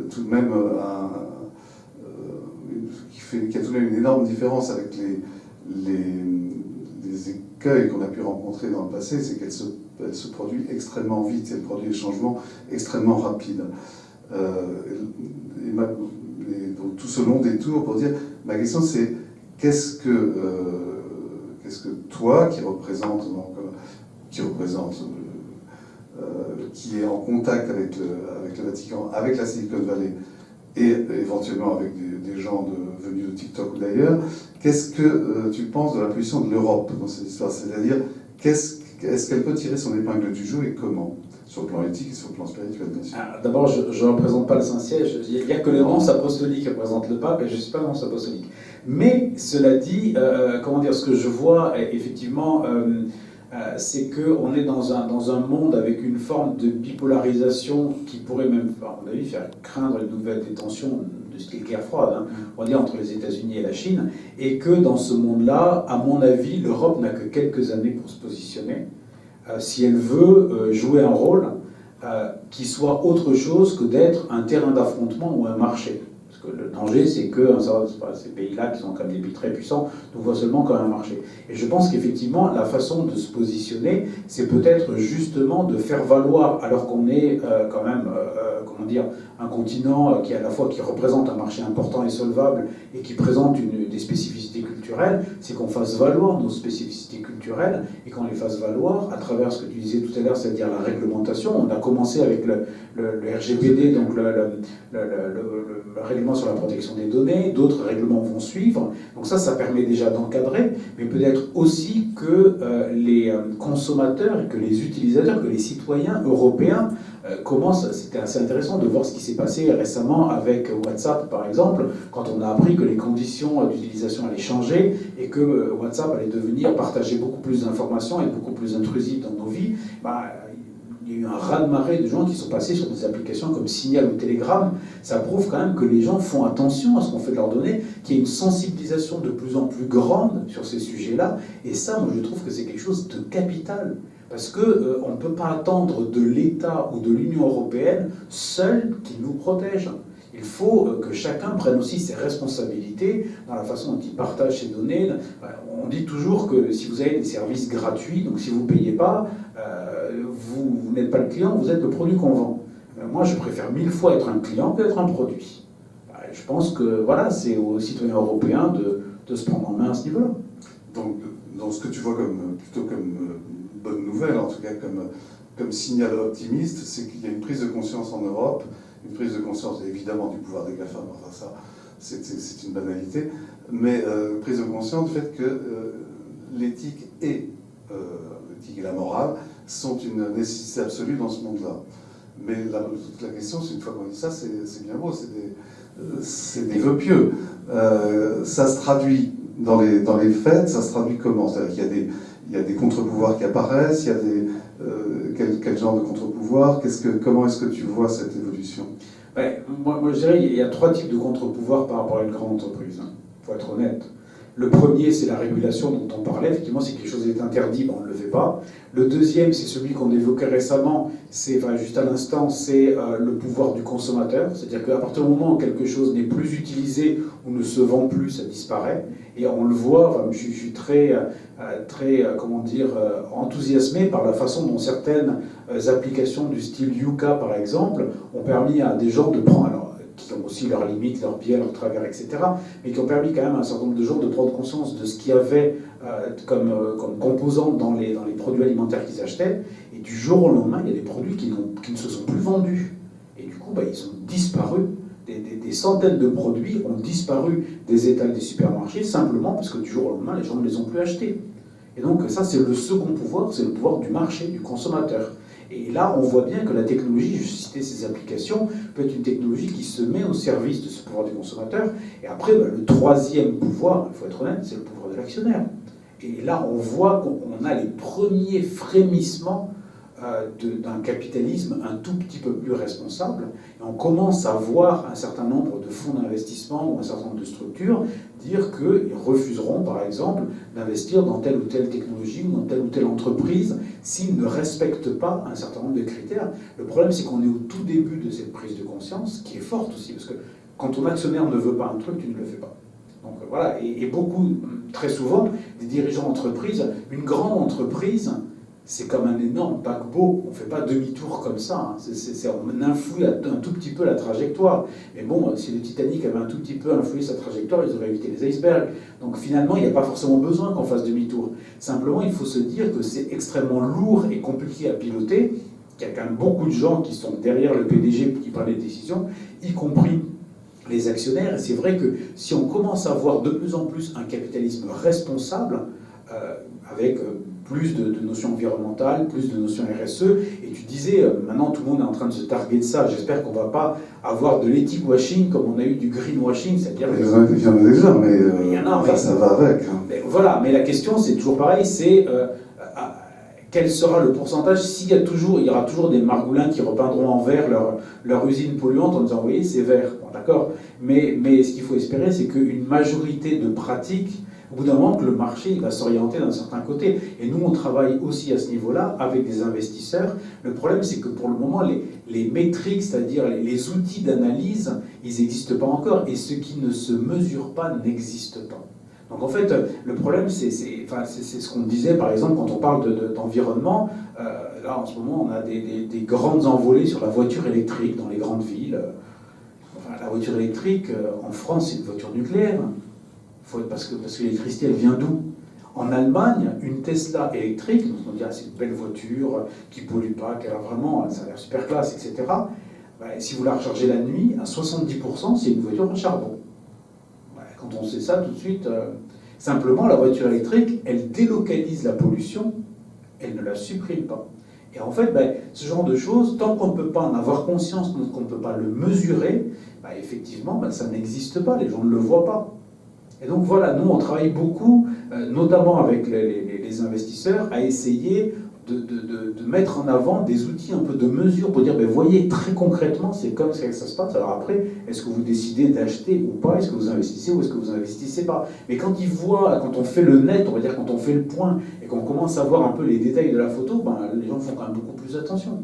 tout de même qui a tout de même une énorme différence avec les écueils qu'on a pu rencontrer dans le passé, c'est qu'elle se produit extrêmement vite, elle produit des changements extrêmement rapides. Donc, tout ce long détour pour dire, ma question c'est qu'est-ce que toi qui qui est en contact avec le Vatican, avec la Silicon Valley et éventuellement avec des gens venus de TikTok ou d'ailleurs, qu'est-ce que tu penses de la position de l'Europe dans cette histoire? C'est-à-dire, est-ce qu'elle peut tirer son épingle du jeu et comment? Sur le plan éthique et sur le plan spirituel, bien sûr. D'abord, je ne représente pas le Saint-Siège. Il n'y a que le nonce apostolique qui représente le pape, et je ne suis pas nonce apostolique. Mais, cela dit, ce que je vois, effectivement, c'est qu'on est dans un monde avec une forme de bipolarisation qui pourrait même, à mon avis, faire craindre une nouvelle détention de style guerre froide, hein, on va dire, entre les États-Unis et la Chine, et que dans ce monde-là, à mon avis, l'Europe n'a que quelques années pour se positionner. Si elle veut jouer un rôle qui soit autre chose que d'être un terrain d'affrontement ou un marché. Parce que le danger, c'est que ces pays-là, qui sont quand même des pays très puissants, nous voient seulement comme un marché. Et je pense qu'effectivement, la façon de se positionner, c'est peut-être justement de faire valoir, alors qu'on est quand même, comment dire, un continent qui à la fois qui représente un marché important et solvable et qui présente des spécificités culturelles, c'est qu'on fasse valoir nos spécificités culturelles et qu'on les fasse valoir à travers ce que tu disais tout à l'heure, c'est-à-dire la réglementation. On a commencé avec le RGPD, donc le règlement sur la protection des données, d'autres règlements vont suivre. Donc ça permet déjà d'encadrer, mais peut-être aussi que les consommateurs et que les utilisateurs, que les citoyens européens commencent. C'était assez intéressant de voir ce qui s'est passé récemment avec WhatsApp, par exemple, quand on a appris que les conditions d'utilisation allaient changer et que WhatsApp allait partager beaucoup plus d'informations et beaucoup plus intrusif dans nos vies. Il y a eu un raz-de-marée de gens qui sont passés sur des applications comme Signal ou Telegram. Ça prouve quand même que les gens font attention à ce qu'on fait de leurs données, qu'il y a une sensibilisation de plus en plus grande sur ces sujets-là. Et ça, moi, je trouve que c'est quelque chose de capital. Parce qu'on ne peut pas attendre de l'État ou de l'Union européenne seul qui nous protège. Il faut que chacun prenne aussi ses responsabilités dans la façon dont il partage ses données. On dit toujours que si vous avez des services gratuits, donc si vous ne payez pas, vous n'êtes pas le client, vous êtes le produit qu'on vend. Moi, je préfère 1000 fois être un client qu'être un produit. Je pense que voilà, c'est aux citoyens européens de se prendre en main à ce niveau-là. Donc, dans ce que tu vois plutôt comme bonne nouvelle, en tout cas comme signal optimiste, c'est qu'il y a une prise de conscience en Europe, une prise de conscience évidemment du pouvoir des GAFAM, enfin ça c'est une banalité, mais prise de conscience du fait que l'éthique et la morale sont une nécessité absolue dans ce monde-là. Mais la question, c'est une fois qu'on dit ça, c'est bien beau, c'est des vœux pieux. Ça se traduit dans les faits, ça se traduit comment? C'est-à-dire qu'il y a des contre-pouvoirs qui apparaissent, il y a quel genre de contre-pouvoirs, comment est-ce que tu vois cette évolution? Moi, je dirais qu'il y a 3 types de contre-pouvoirs par rapport à une grande entreprise, il faut être honnête. Le premier, c'est la régulation dont on parlait. Effectivement, si quelque chose est interdit, on ne le fait pas. Le deuxième, c'est celui qu'on évoquait récemment, juste à l'instant, c'est le pouvoir du consommateur. C'est-à-dire qu'à partir du moment où quelque chose n'est plus utilisé ou ne se vend plus, ça disparaît. Et on le voit, je suis très enthousiasmé par la façon dont certaines applications du style Yuka, par exemple, ont permis à des gens de prendre... qui ont aussi leurs limites, leurs biais, leurs travers, etc., mais qui ont permis quand même à un certain nombre de gens de prendre conscience de ce qu'il y avait comme composants dans les produits alimentaires qu'ils achetaient, et du jour au lendemain, il y a des produits qui ne se sont plus vendus. Et du coup, ils ont disparu. Des centaines de produits ont disparu des étals des supermarchés, simplement parce que du jour au lendemain, les gens ne les ont plus achetés. Et donc ça, c'est le second pouvoir, c'est le pouvoir du marché, du consommateur. Et là, on voit bien que la technologie, je citais ces applications, peut être une technologie qui se met au service de ce pouvoir du consommateur. Et après, le troisième pouvoir, il faut être honnête, c'est le pouvoir de l'actionnaire. Et là, on voit qu'on a les premiers frémissements d'un capitalisme un tout petit peu plus responsable. Et on commence à voir un certain nombre de fonds d'investissement ou un certain nombre de structures dire qu'ils refuseront, par exemple, d'investir dans telle ou telle technologie ou dans telle ou telle entreprise s'ils ne respectent pas un certain nombre de critères. Le problème, c'est qu'on est au tout début de cette prise de conscience, qui est forte aussi, parce que quand ton actionnaire ne veut pas un truc, tu ne le fais pas. Donc voilà, et très souvent, des dirigeants d'entreprise, une grande entreprise, c'est comme un énorme paquebot. On ne fait pas demi-tour comme ça. On influe un tout petit peu la trajectoire. Mais bon, si le Titanic avait un tout petit peu influé sa trajectoire, ils auraient évité les icebergs. Donc finalement, il n'y a pas forcément besoin qu'on fasse demi-tour. Simplement, il faut se dire que c'est extrêmement lourd et compliqué à piloter, qu'il y a quand même beaucoup de gens qui sont derrière le PDG qui prennent les décisions, y compris les actionnaires. Et c'est vrai que si on commence à voir de plus en plus un capitalisme responsable, avec plus de notions environnementales, plus de notions RSE, et tu disais, maintenant tout le monde est en train de se targuer de ça, j'espère qu'on ne va pas avoir de l'éthique washing comme on a eu du greenwashing, c'est-à-dire... Il y en a déjà, mais il y en a, ça va avec. Mais voilà, mais la question c'est toujours pareil, c'est quel sera le pourcentage, il y aura toujours des margoulins qui repeindront en vert leur usine polluante en disant, vous voyez, c'est vert, bon, d'accord, mais ce qu'il faut espérer, c'est qu'une majorité de pratiques Au bout d'un moment, que le marché il va s'orienter d'un certain côté. Et nous, on travaille aussi à ce niveau-là avec des investisseurs. Le problème, c'est que pour le moment, les métriques, c'est-à-dire les outils d'analyse, ils n'existent pas encore. Et ce qui ne se mesure pas n'existe pas. Donc en fait, le problème, c'est ce qu'on disait, par exemple, quand on parle d'environnement. Là, en ce moment, on a des grandes envolées sur la voiture électrique dans les grandes villes. Enfin, la voiture électrique, en France, c'est une voiture nucléaire. Parce que l'électricité, elle vient d'où? En Allemagne, une Tesla électrique, donc on dit c'est une belle voiture qui ne pollue pas, qu'elle a vraiment, ça a l'air super classe, etc. Ben, si vous la rechargez la nuit, à 70%, c'est une voiture à charbon. Ben, quand on sait ça, tout de suite, simplement, la voiture électrique, elle délocalise la pollution, elle ne la supprime pas. Et en fait, ben, ce genre de choses, tant qu'on ne peut pas en avoir conscience, qu'on ne peut pas le mesurer, ben, effectivement, ben, ça n'existe pas, les gens ne le voient pas. Et donc voilà, nous on travaille beaucoup, notamment avec les investisseurs, à essayer de mettre en avant des outils un peu de mesure pour dire, ben, voyez, très concrètement, c'est comme ça que ça se passe. Alors après, est-ce que vous décidez d'acheter ou pas? Est-ce que vous investissez ou est-ce que vous investissez pas? Mais quand ils voient, quand on fait le net, on va dire quand on fait le point, et qu'on commence à voir un peu les détails de la photo, ben, les gens font quand même beaucoup plus attention.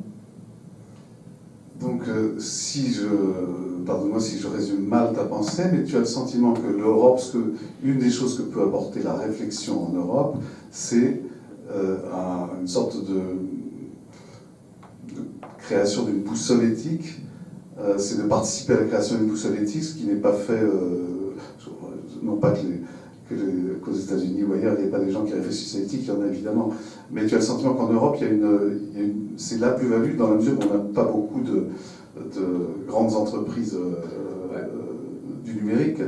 Donc, pardonne-moi si je résume mal ta pensée, mais tu as le sentiment que l'Europe, une des choses que peut apporter la réflexion en Europe, c'est une sorte de création d'une boussole éthique, c'est de participer à la création d'une boussole éthique, ce qui n'est pas fait, non pas qu'aux États-Unis ou ailleurs, il n'y a pas des gens qui réfléchissent à l'éthique, il y en a évidemment, mais tu as le sentiment qu'en Europe, c'est la plus-value dans la mesure où on n'a pas beaucoup de grandes entreprises du numérique.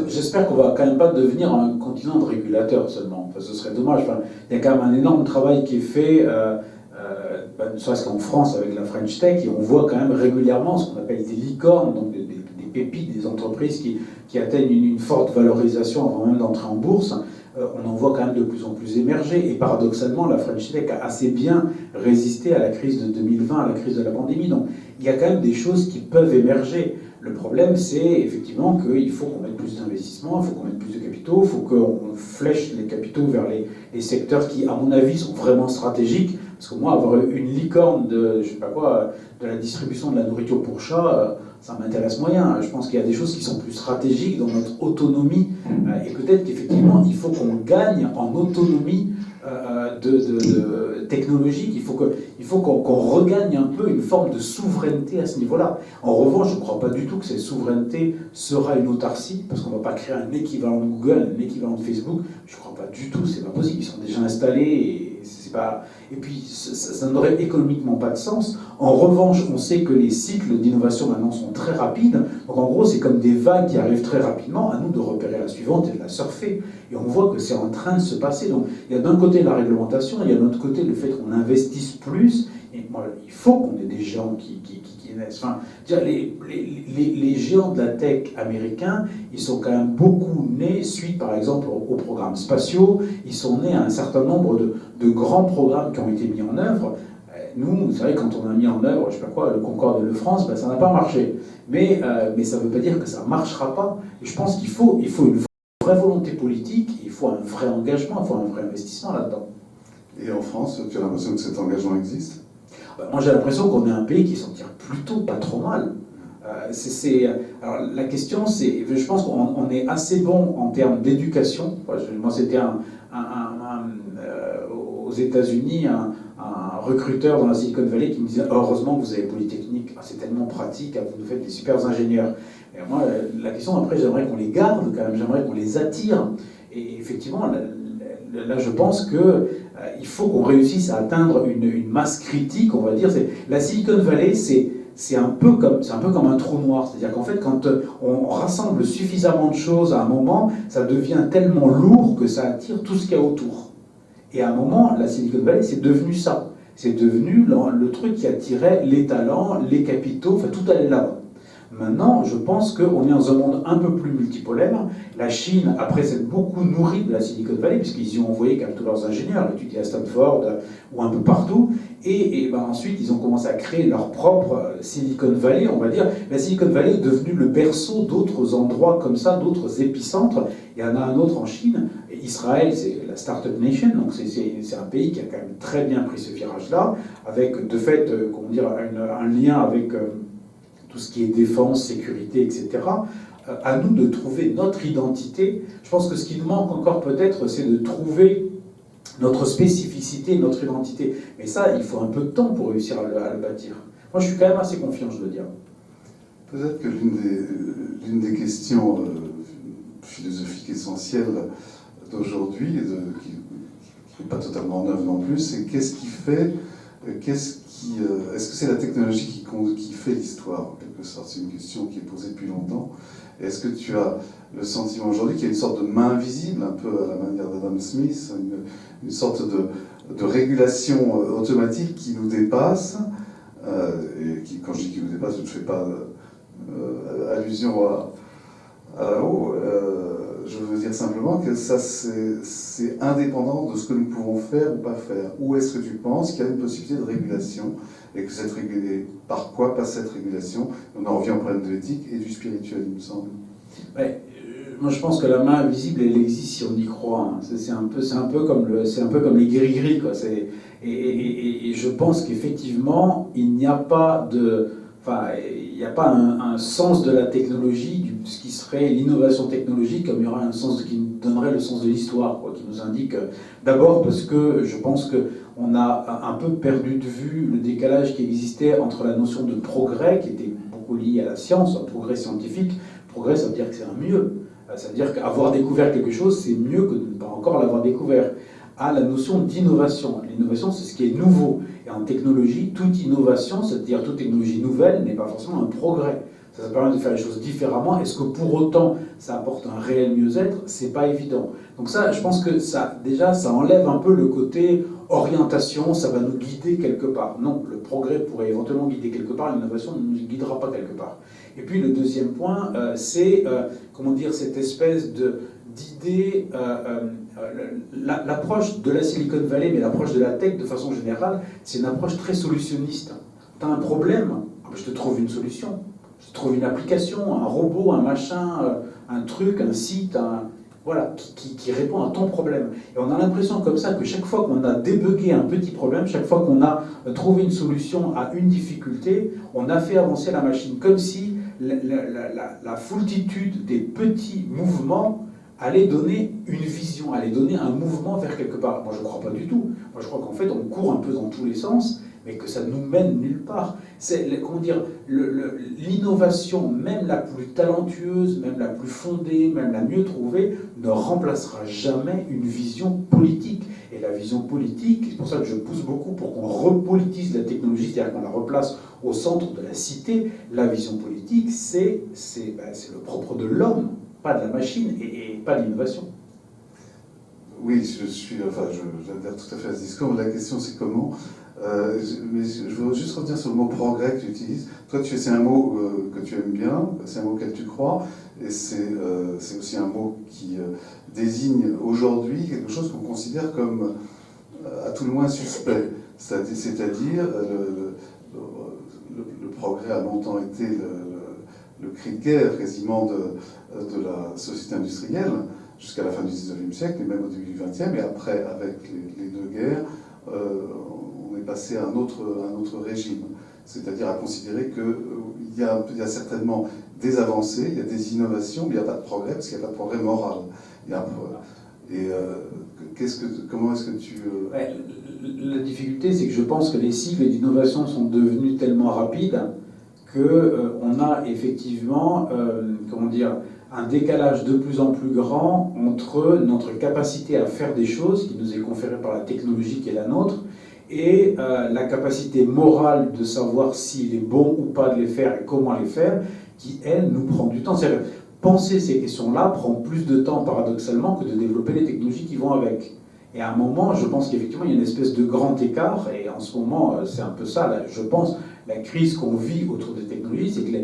J'espère qu'on va quand même pas devenir un continent de régulateurs seulement. Enfin, ce serait dommage. Enfin, il y a quand même un énorme travail qui est fait, ne serait-ce qu'en France avec la French Tech, et on voit quand même régulièrement ce qu'on appelle des licornes, donc des pépites, des entreprises qui atteignent une forte valorisation avant même d'entrer en bourse. On en voit quand même de plus en plus émerger. Et paradoxalement, la French Tech a assez bien résisté à la crise de 2020, à la crise de la pandémie. Donc il y a quand même des choses qui peuvent émerger. Le problème, c'est effectivement qu'il faut qu'on mette plus d'investissements, il faut qu'on mette plus de capitaux, il faut qu'on flèche les capitaux vers les secteurs qui, à mon avis, sont vraiment stratégiques. Parce que moi, avoir une licorne de, je sais pas quoi, de la distribution de la nourriture pour chat, ça m'intéresse moyen. Je pense qu'il y a des choses qui sont plus stratégiques dans notre autonomie. Et peut-être qu'effectivement, il faut qu'on gagne en autonomie technologique. Il faut qu'on regagne un peu une forme de souveraineté à ce niveau-là. En revanche, je ne crois pas du tout que cette souveraineté sera une autarcie, parce qu'on ne va pas créer un équivalent de Google, un équivalent de Facebook. Je ne crois pas du tout, c'est pas possible. Ils sont déjà installés et puis ça n'aurait économiquement pas de sens. En revanche, on sait que les cycles d'innovation maintenant sont très rapides. Donc en gros, c'est comme des vagues qui arrivent très rapidement. À nous de repérer la suivante et de la surfer. Et on voit que c'est en train de se passer. Donc il y a d'un côté la réglementation, il y a de l'autre côté le fait qu'on investisse plus. Et moi, il faut qu'on ait des géants qui naissent. Enfin, les géants de la tech américains, ils sont quand même beaucoup nés suite, par exemple, aux programmes spatiaux. Ils sont nés à un certain nombre de grands programmes qui ont été mis en œuvre. Nous, vous savez, quand on a mis en œuvre, je sais pas quoi, le Concorde de France, ben, ça n'a pas marché. Mais ça ne veut pas dire que ça ne marchera pas. Et je pense qu'il faut une vraie volonté politique, il faut un vrai engagement, il faut un vrai investissement là-dedans. Et en France, tu as l'impression que cet engagement existe? Moi, j'ai l'impression qu'on est un pays qui s'en tire plutôt pas trop mal. Alors, la question, c'est, je pense qu'on est assez bon en termes d'éducation. Moi, c'était aux États-Unis, un recruteur dans la Silicon Valley qui me disait « Heureusement que vous avez Polytechnique, c'est tellement pratique, vous nous faites des super ingénieurs. » Et moi, la question, après, j'aimerais qu'on les garde quand même, j'aimerais qu'on les attire. Et effectivement, là, je pense que il faut qu'on réussisse à atteindre une masse critique, on va dire. La Silicon Valley, c'est un peu comme un trou noir. C'est-à-dire qu'en fait, quand on rassemble suffisamment de choses à un moment, ça devient tellement lourd que ça attire tout ce qu'il y a autour. Et à un moment, la Silicon Valley, c'est devenu ça. C'est devenu le truc qui attirait les talents, les capitaux, enfin tout allait là-bas. Maintenant, je pense qu'on est dans un monde un peu plus multipolaire. La Chine, après s'être beaucoup nourrie de la Silicon Valley, puisqu'ils y ont envoyé quand même tous leurs ingénieurs, étudier à Stanford ou un peu partout, et ben ensuite ils ont commencé à créer leur propre Silicon Valley, on va dire. La Silicon Valley est devenue le berceau d'autres endroits comme ça, d'autres épicentres. Il y en a un autre en Chine. Israël, c'est la Startup Nation, donc c'est un pays qui a quand même très bien pris ce virage-là, avec de fait, comment dire, un lien avec tout ce qui est défense, sécurité, etc. À nous de trouver notre identité. Je pense que ce qui nous manque encore peut-être, c'est de trouver notre spécificité, notre identité. Mais ça, il faut un peu de temps pour réussir à le bâtir. Moi, je suis quand même assez confiant, je dois dire. Peut-être que l'une des questions philosophiques essentielles d'aujourd'hui, qui n'est pas totalement neuve non plus, c'est qu'est-ce qui fait, est-ce que c'est la technologie qui fait l'histoire, en quelque sorte? C'est une question qui est posée depuis longtemps. Est-ce que tu as le sentiment aujourd'hui qu'il y a une sorte de main invisible, un peu à la manière d'Adam Smith, une sorte de régulation automatique qui nous dépasse, et qui, quand je dis qui nous dépasse, je ne fais pas allusion à là-haut, je veux dire simplement que ça c'est indépendant de ce que nous pouvons faire ou pas faire. Où est-ce que tu penses qu'il y a une possibilité de régulation, et que cette régulation, par quoi passe cette régulation? On en revient au problème de l'éthique et du spirituel, il me semble. Ouais, moi je pense que la main invisible, elle existe si on y croit. Hein. C'est un peu comme les gris-gris, quoi. Et je pense qu'effectivement, il n'y a pas un sens de la technologie, ce qui serait l'innovation technologique, comme il y aura un sens qui nous donnerait le sens de l'histoire, quoi, qui nous indique d'abord parce que je pense qu'on a un peu perdu de vue le décalage qui existait entre la notion de progrès, qui était beaucoup liée à la science, un progrès scientifique. Progrès, ça veut dire que c'est un mieux. Ça veut dire qu'avoir découvert quelque chose, c'est mieux que de ne pas encore l'avoir découvert. À la notion d'innovation. L'innovation, c'est ce qui est nouveau. Et en technologie, toute innovation, c'est-à-dire toute technologie nouvelle, n'est pas forcément un progrès. Ça permet de faire les choses différemment. Est-ce que pour autant, ça apporte un réel mieux-être? C'est pas évident. Donc ça, je pense que ça enlève un peu le côté orientation, ça va nous guider quelque part. Non, le progrès pourrait éventuellement guider quelque part, l'innovation ne nous guidera pas quelque part. Et puis le deuxième point, c'est, cette espèce d'idée, l'approche de la Silicon Valley, mais l'approche de la tech de façon générale, c'est une approche très solutionniste. Tu as un problème, je te trouve une solution. Je te trouve une application, un robot, un machin, un truc, un site, qui répond à ton problème. Et on a l'impression comme ça que chaque fois qu'on a débugué un petit problème, chaque fois qu'on a trouvé une solution à une difficulté, on a fait avancer la machine, comme si la foultitude des petits mouvements allait donner une vision, allait donner un mouvement vers quelque part. Moi, je ne crois pas du tout. Moi, je crois qu'en fait, on court un peu dans tous les sens, mais que ça nous mène nulle part. C'est, l'innovation, même la plus talentueuse, même la plus fondée, même la mieux trouvée, ne remplacera jamais une vision politique. Et la vision politique, c'est pour ça que je pousse beaucoup pour qu'on repolitise la technologie, c'est-à-dire qu'on la replace au centre de la cité. La vision politique, c'est le propre de l'homme, pas de la machine, et pas l'innovation. Oui, j'adhère tout à fait à ce discours. La question, c'est comment. Mais je veux juste revenir sur le mot progrès que tu utilises. Toi, c'est un mot que tu aimes bien, c'est un mot auquel tu crois, et c'est aussi un mot qui désigne aujourd'hui quelque chose qu'on considère comme à tout le moins suspect. C'est-à-dire le progrès a longtemps été le cri de guerre quasiment de la société industrielle, jusqu'à la fin du 19e siècle, et même au début du 20e, et après, avec les deux guerres, on est passé à un autre régime. C'est-à-dire à considérer qu'il y a certainement des avancées, il y a des innovations, mais il n'y a pas de progrès, parce qu'il n'y a pas de progrès moral. Comment est-ce que tu... La difficulté, c'est que je pense que les cycles d'innovation sont devenus tellement rapides qu'on a effectivement, un décalage de plus en plus grand entre notre capacité à faire des choses, qui nous est conférée par la technologie qui est la nôtre, et la capacité morale de savoir s'il est bon ou pas de les faire et comment les faire, qui, elle, nous prend du temps. C'est-à-dire, penser ces questions-là prend plus de temps, paradoxalement, que de développer les technologies qui vont avec. Et à un moment, je pense qu'effectivement, il y a une espèce de grand écart, et en ce moment, c'est un peu ça, là, je pense, la crise qu'on vit autour des technologies, c'est que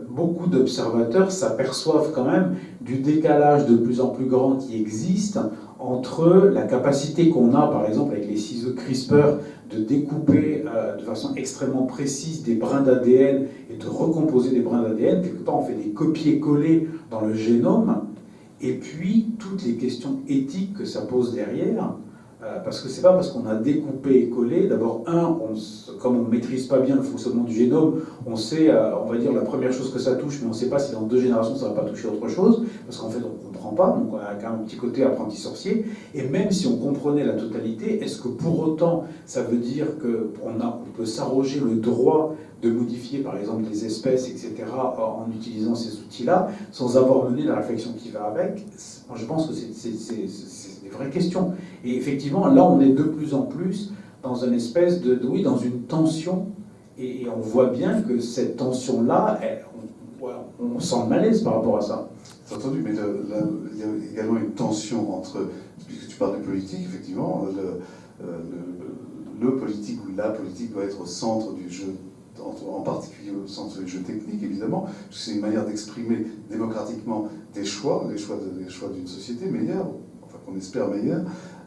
beaucoup d'observateurs s'aperçoivent quand même du décalage de plus en plus grand qui existe entre la capacité qu'on a, par exemple, avec les ciseaux CRISPR, de découper de façon extrêmement précise des brins d'ADN et de recomposer des brins d'ADN. Quelque part, on fait des copier-coller dans le génome. Et puis, toutes les questions éthiques que ça pose derrière, parce que c'est pas parce qu'on a découpé et collé, d'abord, comme on ne maîtrise pas bien le fonctionnement du génome, on sait, on va dire, la première chose que ça touche, mais on ne sait pas si dans 2 générations ça ne va pas toucher autre chose, parce qu'en fait on ne comprend pas, donc on a quand même un petit côté apprenti sorcier, et même si on comprenait la totalité, est-ce que pour autant ça veut dire qu'on peut s'arroger le droit de modifier par exemple des espèces, etc., en utilisant ces outils-là, sans avoir mené la réflexion qui va avec? Moi, je pense que c'est des vraies questions. Et effectivement, là, on est de plus en plus dans une espèce oui, dans une tension, et on voit bien que cette tension-là, on sent le malaise par rapport à ça. C'est entendu, mais il y a également une tension entre, puisque tu parles de politique, effectivement, le politique ou la politique doit être au centre du jeu, en particulier au centre du jeu technique, évidemment, parce que c'est une manière d'exprimer démocratiquement des choix d'une société meilleure, enfin qu'on espère meilleure,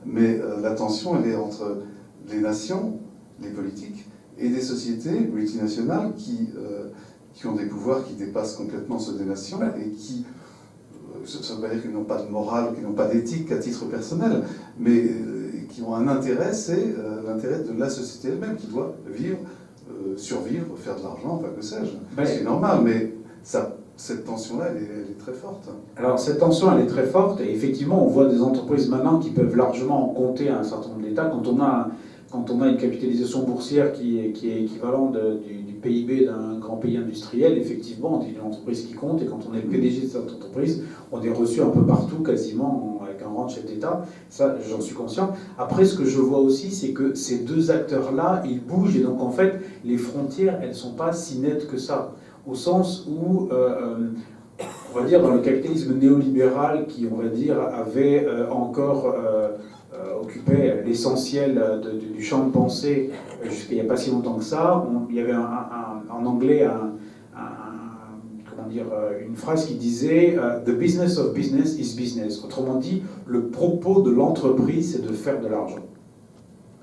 mais la tension, elle est entre les nations, les politiques, et des sociétés multinationales qui ont des pouvoirs qui dépassent complètement ceux des nations et qui, ça ne veut pas dire qu'ils n'ont pas de morale, qu'ils n'ont pas d'éthique à titre personnel, mais qui ont un intérêt, c'est l'intérêt de la société elle-même qui doit vivre, survivre, faire de l'argent, enfin que sais-je. C'est normal, mais cette tension-là, elle est très forte. Alors cette tension, elle est très forte, et effectivement, on voit des entreprises maintenant qui peuvent largement en compter un certain nombre d'États. Quand on a une capitalisation boursière qui est équivalente du PIB d'un grand pays industriel, effectivement, on est une entreprise qui compte, et quand on est le PDG de cette entreprise, on est reçu un peu partout, quasiment, avec un rang de chef d'État. Ça, j'en suis conscient. Après, ce que je vois aussi, c'est que ces deux acteurs-là, ils bougent, et donc en fait, les frontières, elles ne sont pas si nettes que ça. Au sens où, on va dire, dans le capitalisme néolibéral qui, on va dire, avait encore occupé l'essentiel du champ de pensée jusqu'à il n'y a pas si longtemps que ça, il y avait en anglais une phrase qui disait « The business of business is business ». Autrement dit, le propos de l'entreprise, c'est de faire de l'argent.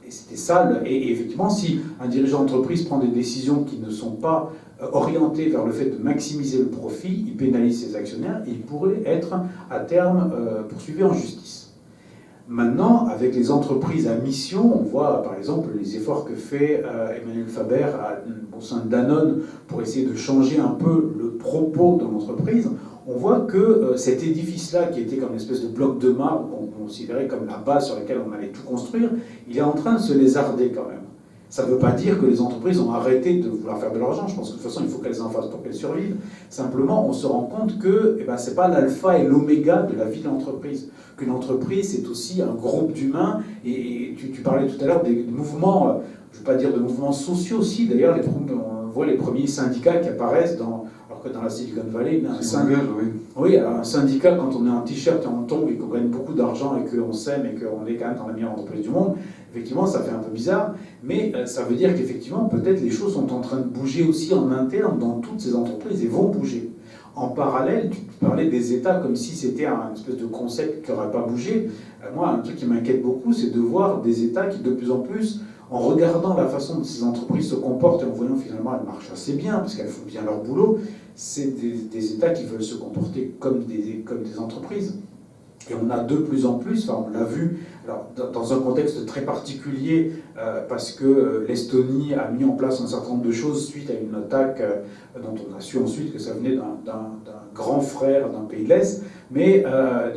Et c'était ça, et effectivement, si un dirigeant d'entreprise prend des décisions qui ne sont pas orienté vers le fait de maximiser le profit, il pénalise ses actionnaires et il pourrait être à terme poursuivi en justice. Maintenant, avec les entreprises à mission, on voit par exemple les efforts que fait Emmanuel Faber au sein de Danone pour essayer de changer un peu le propos de l'entreprise. On voit que cet édifice-là, qui était comme une espèce de bloc de marbre qu'on considérait comme la base sur laquelle on allait tout construire, il est en train de se lézarder quand même. Ça ne veut pas dire que les entreprises ont arrêté de vouloir faire de l'argent. Je pense que de toute façon, il faut qu'elles en fassent pour qu'elles survivent. Simplement, on se rend compte que ce n'est pas l'alpha et l'oméga de la vie de l'entreprise. Qu'une entreprise, c'est aussi un groupe d'humains. Et tu parlais tout à l'heure des mouvements, je ne veux pas dire de mouvements sociaux aussi. D'ailleurs, on voit les premiers syndicats qui apparaissent alors que dans la Silicon Valley, un syndicat, quand on est en t-shirt et on tombe et qu'on gagne beaucoup d'argent et qu'on s'aime et qu'on est quand même dans la meilleure entreprise du monde, effectivement, ça fait un peu bizarre, mais ça veut dire qu'effectivement, peut-être les choses sont en train de bouger aussi en interne dans toutes ces entreprises et vont bouger. En parallèle, tu parlais des États comme si c'était un espèce de concept qui n'aurait pas bougé. Moi, un truc qui m'inquiète beaucoup, c'est de voir des États qui, de plus en plus, en regardant la façon dont ces entreprises se comportent et en voyant finalement elles marchent assez bien, parce qu'elles font bien leur boulot, c'est des États qui veulent se comporter comme des entreprises. Et on a de plus en plus, on l'a vu alors, dans un contexte très particulier, parce que l'Estonie a mis en place un certain nombre de choses suite à une attaque dont on a su ensuite que ça venait d'un grand frère d'un pays de l'Est, mais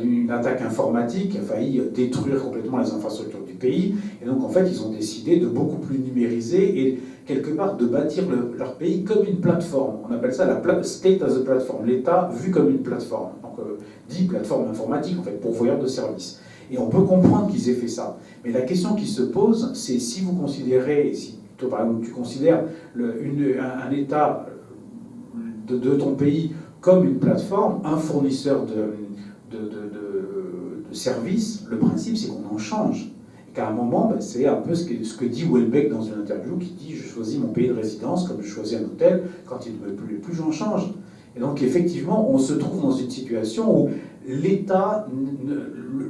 d'une attaque informatique qui a failli détruire complètement les infrastructures du pays. Et donc en fait, ils ont décidé de beaucoup plus numériser et quelque part de bâtir leur pays comme une plateforme. On appelle ça la state as a platform, l'État vu comme une plateforme. Donc dit plateforme informatique, en fait, pourvoyeur de services. Et on peut comprendre qu'ils aient fait ça. Mais la question qui se pose, c'est si vous considérez, si toi par exemple tu considères un État de ton pays comme une plateforme, un fournisseur de services, le principe c'est qu'on en change. qu'à un moment, c'est un peu ce que dit Houellebecq dans une interview, qui dit « Je choisis mon pays de résidence comme je choisis un hôtel, quand il ne me plaît plus, j'en change ». Et donc effectivement, on se trouve dans une situation où l'État,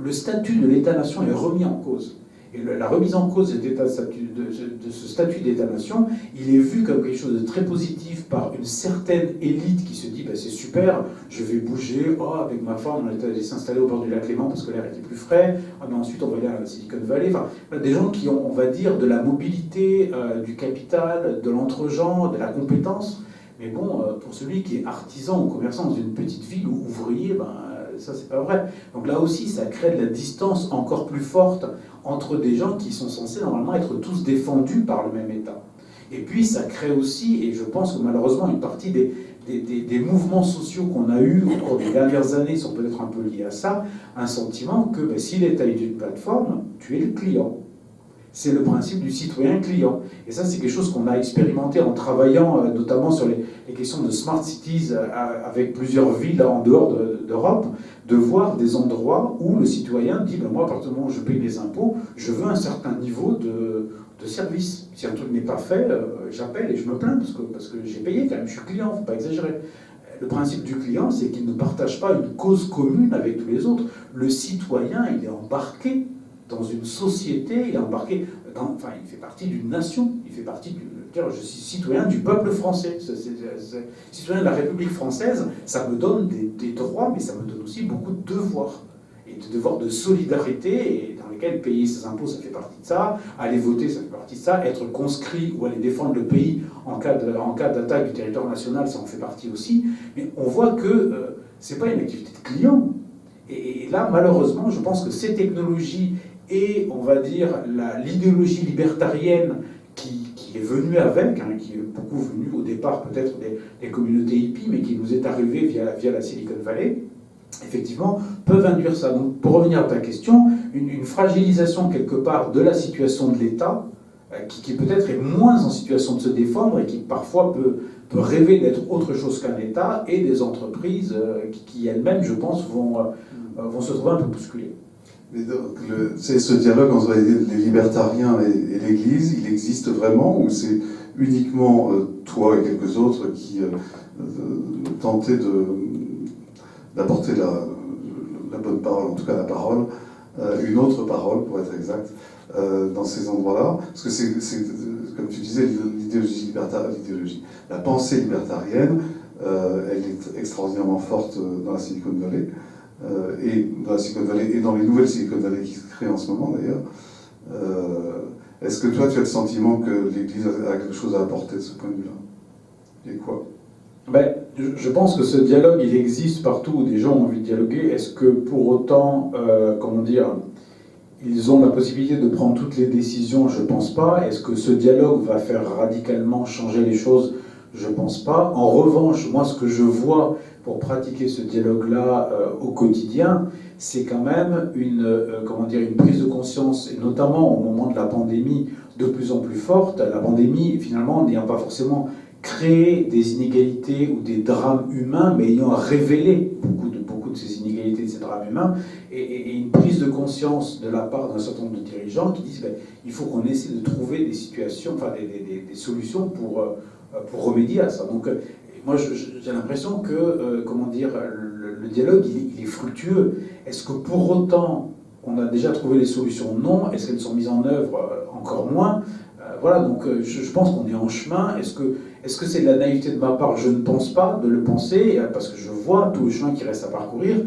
le statut de l'État-nation est remis en cause. Et la remise en cause de ce statut d'État-nation, il est vu comme quelque chose de très positif par une certaine élite qui se dit « c'est super, je vais bouger, avec ma femme, on est allé s'installer au bord du lac Léman parce que l'air était plus frais, mais ensuite on va aller à la Silicon Valley ». Enfin, des gens qui ont, on va dire, de la mobilité, du capital, de l'entre-gens, de la compétence. Mais bon, pour celui qui est artisan ou commerçant dans une petite ville ou ouvrier, ça c'est pas vrai. Donc là aussi, ça crée de la distance encore plus forte entre des gens qui sont censés normalement être tous défendus par le même État. Et puis ça crée aussi, et je pense que malheureusement une partie des mouvements sociaux qu'on a eus au cours des dernières années sont peut-être un peu liés à ça, un sentiment que si l'État est une plateforme, tu es le client. C'est le principe du citoyen client. Et ça, c'est quelque chose qu'on a expérimenté en travaillant notamment sur les questions de smart cities avec plusieurs villes en dehors d'Europe, de voir des endroits où le citoyen dit moi, à partir du moment où je paye mes impôts, je veux un certain niveau de service. Si un truc n'est pas fait, j'appelle et je me plains parce que j'ai payé quand même, je suis client, il ne faut pas exagérer. Le principe du client, c'est qu'il ne partage pas une cause commune avec tous les autres. Le citoyen, il est embarqué dans une société, il est embarqué, il fait partie d'une nation, il fait partie je suis citoyen du peuple français, citoyen de la République française, ça me donne des droits, mais ça me donne aussi beaucoup de devoirs, et de devoirs de solidarité, et dans lesquels payer ses impôts, ça fait partie de ça, aller voter, ça fait partie de ça, être conscrit ou aller défendre le pays en cas d'attaque du territoire national, ça en fait partie aussi, mais on voit que c'est pas une activité de client. Et là, malheureusement, je pense que ces technologies et, on va dire, l'idéologie libertarienne qui est venue avec, qui est beaucoup venue au départ peut-être des communautés hippies, mais qui nous est arrivée via la Silicon Valley, effectivement, peuvent induire ça. Donc, pour revenir à ta question, une fragilisation quelque part de la situation de l'État, qui peut-être est moins en situation de se défendre et qui parfois peut rêver d'être autre chose qu'un État, et des entreprises qui elles-mêmes, je pense, vont se trouver un peu bousculées. Mais donc, c'est ce dialogue entre les libertariens et l'Église, il existe vraiment, ou c'est uniquement toi et quelques autres qui tentez d'apporter la bonne parole, en tout cas la parole, une autre parole pour être exact, dans ces endroits-là? Parce que c'est comme tu disais, la pensée libertarienne, elle est extraordinairement forte dans la Silicon Valley. Et dans la Silicon Valley et dans les nouvelles Silicon Valley qui se créent en ce moment d'ailleurs. Est-ce que toi tu as le sentiment que l'Église a quelque chose à apporter de ce point de vue-là? Et quoi? Je pense que ce dialogue il existe partout où des gens ont envie de dialoguer. Est-ce que pour autant, ils ont la possibilité de prendre toutes les décisions? Je ne pense pas. Est-ce que ce dialogue va faire radicalement changer les choses? Je ne pense pas. En revanche, moi ce que je vois pour pratiquer ce dialogue-là au quotidien, c'est quand même une prise de conscience, et notamment au moment de la pandémie, de plus en plus forte. La pandémie, finalement, n'ayant pas forcément créé des inégalités ou des drames humains, mais ayant révélé beaucoup de ces inégalités, de ces drames humains, et une prise de conscience de la part d'un certain nombre de dirigeants qui disent il faut qu'on essaie de trouver des situations, des solutions pour remédier à ça. Donc, moi, j'ai l'impression que, le dialogue, il est fructueux. Est-ce que pour autant, on a déjà trouvé les solutions? Non. Est-ce qu'elles sont mises en œuvre? Encore moins. Voilà, donc je pense qu'on est en chemin. Est-ce que c'est de la naïveté de ma part? Je ne pense pas de le penser, parce que je vois tout le chemin qui reste à parcourir.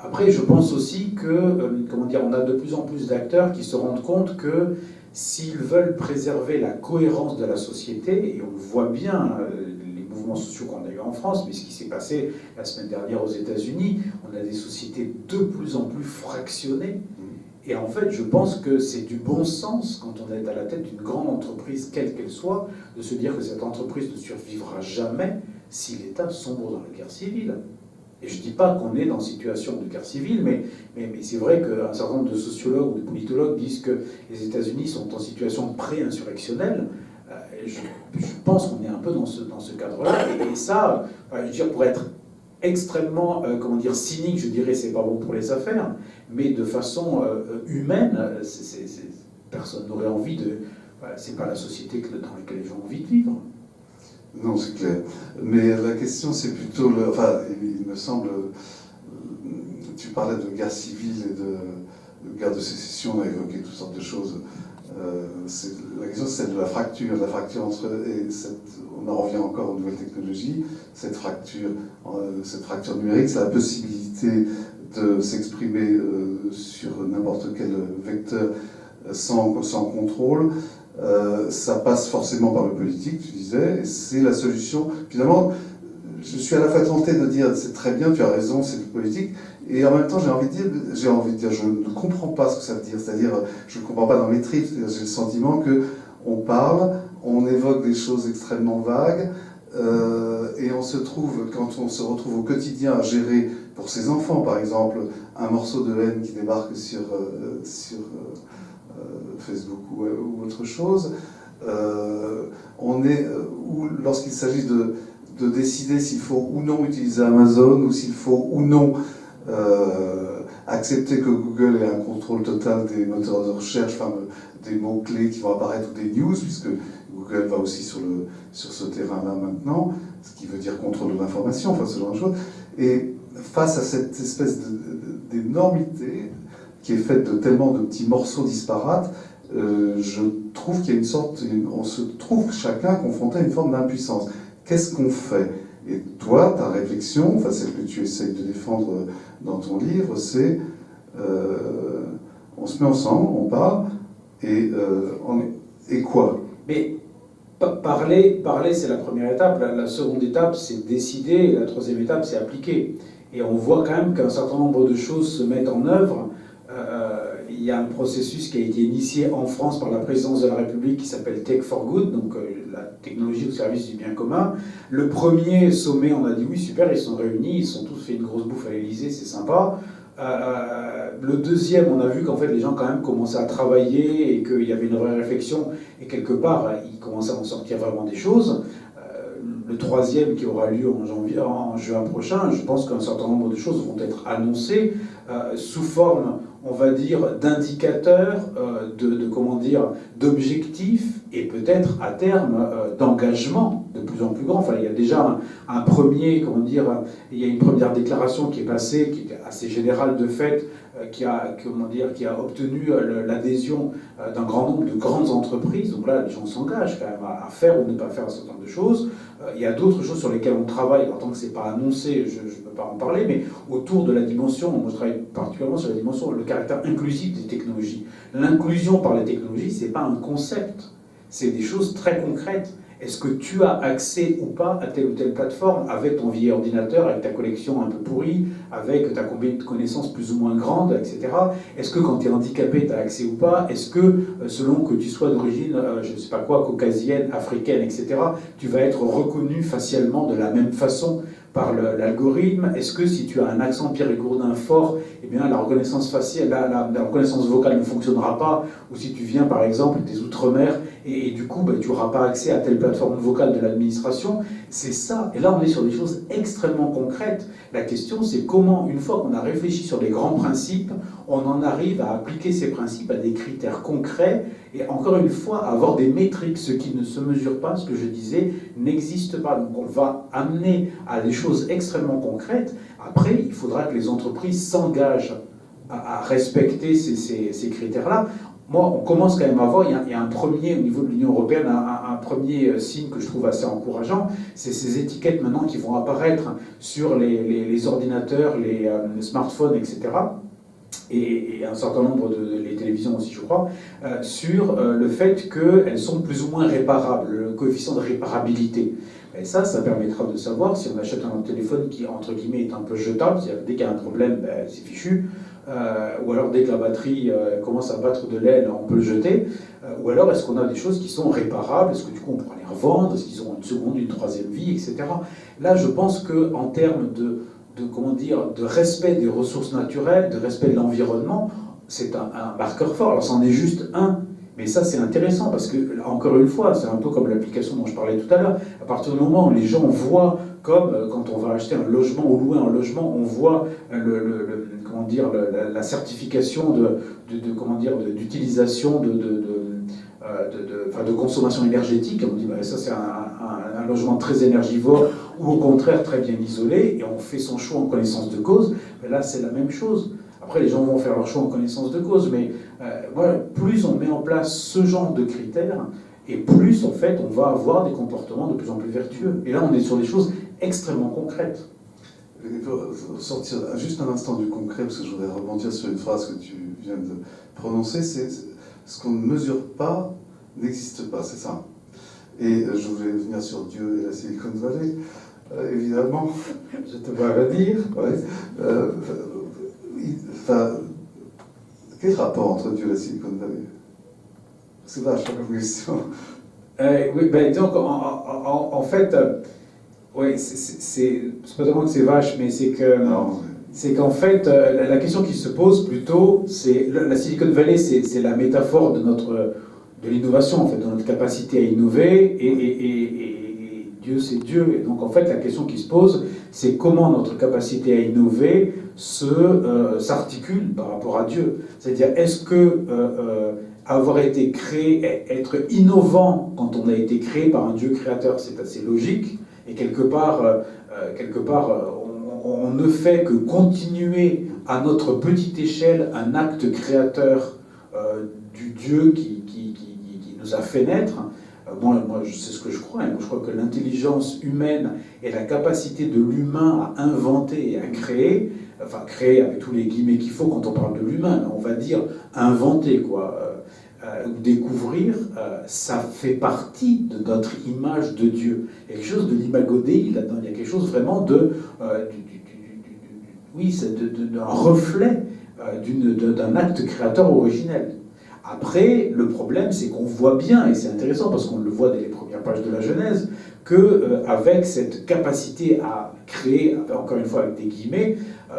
Après, je pense aussi que, on a de plus en plus d'acteurs qui se rendent compte que s'ils veulent préserver la cohérence de la société, et on le voit bien, les mouvements sociaux qu'on a eu en France, mais ce qui s'est passé la semaine dernière aux États-Unis, on a des sociétés de plus en plus fractionnées. Et en fait, je pense que c'est du bon sens, quand on est à la tête d'une grande entreprise, quelle qu'elle soit, de se dire que cette entreprise ne survivra jamais si l'État sombre dans la guerre civile. Et je ne dis pas qu'on est dans une situation de guerre civile, mais c'est vrai qu'un certain nombre de sociologues ou de politologues disent que les États-Unis sont en situation pré-insurrectionnelle. Je pense qu'on est un peu dans ce cadre-là. Et ça, pour être extrêmement, comment dire, cynique, je dirais, c'est pas bon pour les affaires, mais de façon humaine, personne n'aurait envie de... Voilà, c'est pas la société dans laquelle les gens ont envie de vivre. Non, c'est clair. Mais la question, c'est plutôt... Enfin, il me semble... Tu parlais de guerre civile et de guerre de sécession, on a évoqué toutes sortes de choses. La question, c'est celle de la fracture entre... on en revient encore aux nouvelles technologies. Cette fracture numérique, c'est la possibilité de s'exprimer sur n'importe quel vecteur sans contrôle. Ça passe forcément par le politique, tu disais, et c'est la solution. Finalement, je suis à la fois tenté de dire c'est très bien, tu as raison, c'est le politique, et en même temps j'ai envie de dire, je ne comprends pas ce que ça veut dire, c'est-à-dire je ne comprends pas dans mes tripes, j'ai le sentiment que on parle, on évoque des choses extrêmement vagues, et on se trouve, quand on se retrouve au quotidien à gérer pour ses enfants, par exemple, un morceau de haine qui débarque sur Facebook ou autre chose, ou lorsqu'il s'agit de décider s'il faut ou non utiliser Amazon, ou s'il faut ou non accepter que Google ait un contrôle total des moteurs de recherche, enfin, des mots-clés qui vont apparaître, ou des news, puisque Google va aussi sur ce terrain-là maintenant, ce qui veut dire contrôle de l'information, enfin ce genre de choses. Et face à cette espèce d'énormité qui est faite de tellement de petits morceaux disparates, je trouve qu'il y a une sorte... On se trouve chacun confronté à une forme d'impuissance. Qu'est-ce qu'on fait? Et toi, ta réflexion, enfin celle que tu essayes de défendre dans ton livre, c'est on se met ensemble, on parle, et quoi? Mais parler c'est la première étape. La seconde étape, c'est décider, et la troisième étape, c'est appliquer. Et on voit quand même qu'un certain nombre de choses se mettent en œuvre. Il y a un processus qui a été initié en France par la présidence de la République qui s'appelle Tech for Good, donc la technologie au service du bien commun. Le premier sommet, on a dit oui, super, ils sont réunis, ils sont tous fait une grosse bouffe à l'Élysée, c'est sympa. Le deuxième, on a vu qu'en fait les gens quand même commençaient à travailler et qu'il y avait une vraie réflexion et quelque part ils commençaient à en sortir vraiment des choses. Le troisième qui aura lieu en juin prochain, je pense qu'un certain nombre de choses vont être annoncées sous forme, on va dire, d'indicateurs, d'objectifs et peut-être à terme d'engagement de plus en plus grand. Enfin, il y a déjà un premier, il y a une première déclaration qui est passée, qui est assez générale de fait, qui a obtenu l'adhésion d'un grand nombre de grandes entreprises. Donc là, les gens s'engagent quand même à faire ou ne pas faire un certain nombre de choses. Il y a d'autres choses sur lesquelles on travaille, alors tant que ce n'est pas annoncé, je ne peux pas en parler, mais autour de la dimension, moi je travaille particulièrement sur la dimension, le caractère inclusif des technologies. L'inclusion par les technologies, ce n'est pas un concept, c'est des choses très concrètes. Est-ce que tu as accès ou pas à telle ou telle plateforme avec ton vieil ordinateur, avec ta collection un peu pourrie, avec ta connaissance plus ou moins grande, etc. Est-ce que quand tu es handicapé, tu as accès ou pas? Est-ce que, selon que tu sois d'origine, je ne sais pas quoi, caucasienne, africaine, etc., tu vas être reconnu facialement de la même façon par l'algorithme? Est-ce que si tu as un accent périgourdin fort, eh bien, la reconnaissance faciale, la reconnaissance vocale ne fonctionnera pas? Ou si tu viens par exemple des Outre-mer et du coup tu n'auras pas accès à telle plateforme vocale de l'administration? C'est ça. Et là on est sur des choses extrêmement concrètes. La question c'est comment, une fois qu'on a réfléchi sur les grands principes, on en arrive à appliquer ces principes à des critères concrets et encore une fois à avoir des métriques. Ce qui ne se mesure pas, ce que je disais, n'existe pas. Donc on va amener à des choses extrêmement concrètes. Après, il faudra que les entreprises s'engagent à respecter ces critères-là. Moi, on commence quand même à voir, il y a un premier, au niveau de l'Union européenne, un premier signe que je trouve assez encourageant, c'est ces étiquettes maintenant qui vont apparaître sur les ordinateurs, les smartphones, etc., et un certain nombre les télévisions aussi, je crois, sur le fait qu'elles sont plus ou moins réparables, le coefficient de réparabilité. Et ça permettra de savoir si on achète un téléphone qui, entre guillemets, est un peu jetable, c'est-à-dire dès qu'il y a un problème, c'est fichu, ou alors dès que la batterie commence à battre de l'aile, on peut le jeter, ou alors est-ce qu'on a des choses qui sont réparables, est-ce que du coup on pourra les revendre, est-ce qu'ils auront une seconde, une troisième vie, etc. Là, je pense qu'en termes de respect des ressources naturelles, de respect de l'environnement, c'est un marqueur fort. Alors c'en est juste un, Mais ça, c'est intéressant parce que, encore une fois, c'est un peu comme l'application dont je parlais tout à l'heure. À partir du moment où les gens voient, comme quand on va acheter un logement ou louer un logement, on voit la certification d'utilisation de consommation énergétique. On dit bah, ça c'est un logement très énergivore ou au contraire très bien isolé, et on fait son choix en connaissance de cause. Mais là, c'est la même chose. Après, les gens vont faire leur choix en connaissance de cause, mais voilà, plus on met en place ce genre de critères, et plus, en fait, on va avoir des comportements de plus en plus vertueux. Et là, on est sur des choses extrêmement concrètes. Il faut sortir juste un instant du concret, parce que je voudrais rebondir sur une phrase que tu viens de prononcer, c'est ce qu'on ne mesure pas n'existe pas, c'est ça. Et je voulais venir sur Dieu et la Silicon Valley, évidemment. Je te vois revenir. Ouais. Quel rapport entre Dieu et la Silicon Valley? C'est vachement comme question. Oui, ben, donc, en fait, oui, c'est pas tellement que c'est vache, mais c'est que... C'est qu'en fait, la question qui se pose plutôt, c'est la Silicon Valley, c'est la métaphore de l'innovation, en fait, de notre capacité à innover, et Dieu, c'est Dieu. Et donc, en fait, la question qui se pose, c'est comment notre capacité à innover s'articule par rapport à Dieu. C'est-à-dire, est-ce que avoir été créé, être innovant quand on a été créé par un Dieu créateur, c'est assez logique, et quelque part on ne fait que continuer à notre petite échelle un acte créateur du Dieu qui nous a fait naître. Moi, c'est ce que je crois. Je crois que l'intelligence humaine et la capacité de l'humain à inventer et à créer, enfin créer avec tous les guillemets qu'il faut quand on parle de l'humain, on va dire inventer, quoi, ou découvrir, ça fait partie de notre image de Dieu. Il y a quelque chose de l'imago Dei là-dedans, il y a quelque chose vraiment d'un reflet d'un acte créateur originel. Après, le problème, c'est qu'on voit bien, et c'est intéressant parce qu'on le voit dès les premières pages de la Genèse, qu'avec cette capacité à créer, encore une fois avec des guillemets,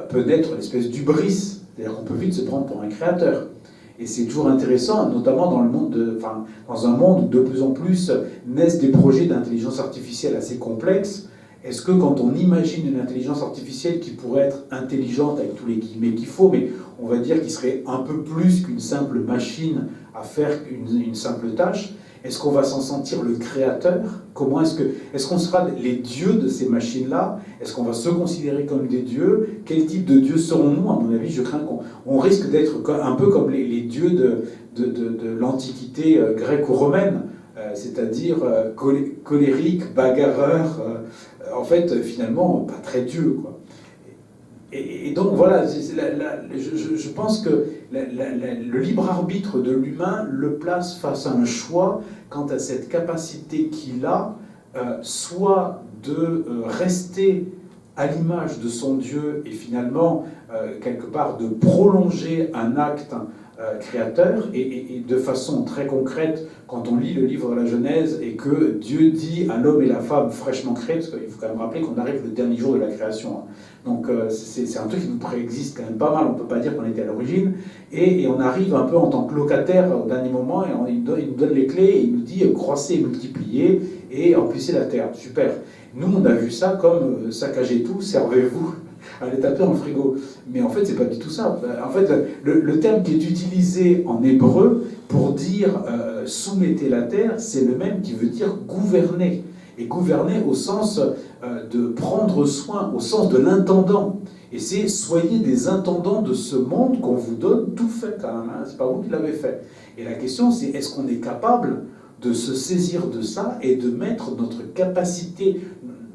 peut naître une espèce d'hubris. C'est-à-dire qu'on peut vite se prendre pour un créateur. Et c'est toujours intéressant, notamment dans un monde où de plus en plus naissent des projets d'intelligence artificielle assez complexes. Est-ce que quand on imagine une intelligence artificielle qui pourrait être intelligente, avec tous les guillemets qu'il faut, mais on va dire qu'il serait un peu plus qu'une simple machine à faire une simple tâche, est-ce qu'on va s'en sentir le créateur? Est-ce qu'on sera les dieux de ces machines-là? Est-ce qu'on va se considérer comme des dieux? Quel type de dieux serons-nous? À mon avis, je crains qu'on risque d'être un peu comme les dieux de l'Antiquité grecque ou romaine, c'est-à-dire colériques, bagarreurs, en fait, finalement, pas très dieux, quoi. Et donc voilà, je pense que le libre arbitre de l'humain le place face à un choix quant à cette capacité qu'il a, soit de rester à l'image de son Dieu et finalement, quelque part, de prolonger un acte créateur, et de façon très concrète, quand on lit le livre de la Genèse et que Dieu dit à l'homme et la femme fraîchement créés, parce qu'il faut quand même rappeler qu'on arrive le dernier jour de la création, hein. Donc c'est un truc qui nous préexiste quand même pas mal, on ne peut pas dire qu'on était à l'origine, et on arrive un peu en tant que locataire au dernier moment, et il nous donne les clés, et il nous dit croissez, multipliez, et emplissez la terre. Super. Nous, on a vu ça comme saccagez tout, servez-vous, allez taper dans le frigo. Mais en fait, c'est pas du tout ça. En fait, le terme qui est utilisé en hébreu pour dire soumettez la terre, c'est le même qui veut dire gouverner. Et gouverner au sens de prendre soin, au sens de l'intendant. Et c'est soyez des intendants de ce monde qu'on vous donne tout fait quand même. Hein, c'est pas vous qui l'avez fait. Et la question, c'est est-ce qu'on est capable de se saisir de ça et de mettre notre capacité,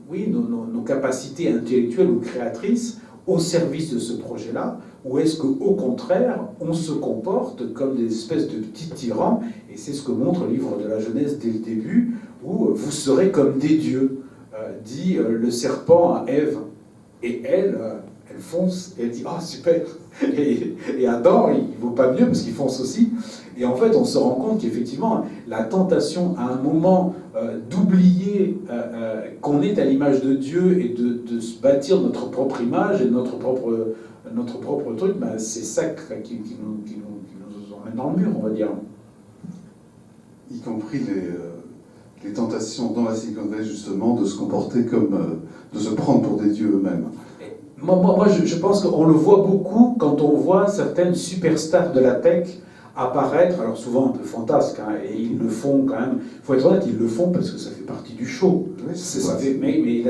oui, nos capacités intellectuelles ou créatrices au service de ce projet-là, ou est-ce qu'au contraire, on se comporte comme des espèces de petits tyrans, et c'est ce que montre le livre de la Genèse dès le début, où vous serez comme des dieux, dit le serpent à Ève, et elle fonce, et elle dit « Ah, super !» Et Adam, il ne vaut pas mieux, parce qu'il fonce aussi. Et en fait, on se rend compte qu'effectivement, la tentation à un moment d'oublier qu'on est à l'image de Dieu et de se bâtir notre propre image et notre propre truc, ben, c'est ça qui nous emmène dans le mur, on va dire. y compris les tentations dans la Silicon Valley, justement, de se comporter comme, de se prendre pour des dieux eux-mêmes. Moi, je pense qu'on le voit beaucoup quand on voit certaines superstars de la tech apparaître, alors souvent un peu fantasques, hein, et ils le font quand même, il faut être honnête, ils le font parce que ça fait partie du show. Oui, Mais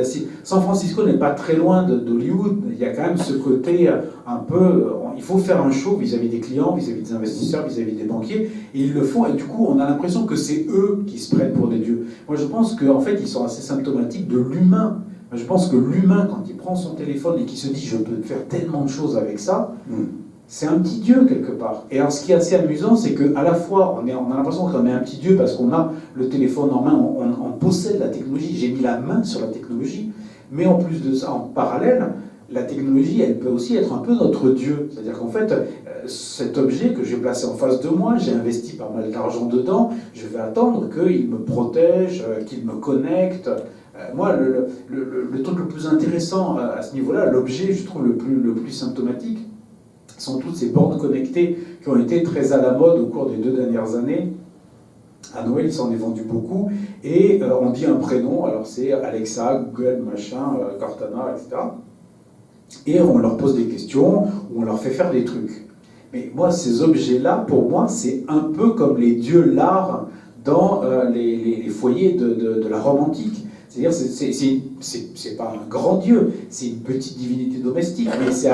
San Francisco n'est pas très loin d'Hollywood, il y a quand même ce côté un peu, il faut faire un show vis-à-vis des clients, vis-à-vis des investisseurs, vis-à-vis des banquiers, et ils le font, et du coup on a l'impression que c'est eux qui se prennent pour des dieux. Moi je pense qu'en fait ils sont assez symptomatiques de l'humain. Je pense que l'humain, quand il prend son téléphone et qu'il se dit je peux faire tellement de choses avec ça, c'est un petit dieu quelque part. Et alors ce qui est assez amusant, c'est qu'à la fois on a l'impression qu'on est un petit dieu parce qu'on a le téléphone en main, on possède la technologie, j'ai mis la main sur la technologie, mais en plus de ça, en parallèle, la technologie, elle peut aussi être un peu notre dieu. C'est-à-dire qu'en fait, cet objet que j'ai placé en face de moi, j'ai investi pas mal d'argent dedans, je vais attendre qu'il me protège, qu'il me connecte. Moi, le truc le plus intéressant à ce niveau-là, l'objet, je trouve, le plus symptomatique, sont toutes ces bornes connectées qui ont été très à la mode au cours des 2 dernières années. À Noël, il s'en est vendu beaucoup, et on dit un prénom, alors c'est Alexa, Google, machin, Cortana, etc. Et on leur pose des questions, ou on leur fait faire des trucs. Mais moi, ces objets-là, pour moi, c'est un peu comme les dieux lards dans les foyers de la Rome antique. C'est-à-dire, c'est pas un grand dieu, c'est une petite divinité domestique, mais c'est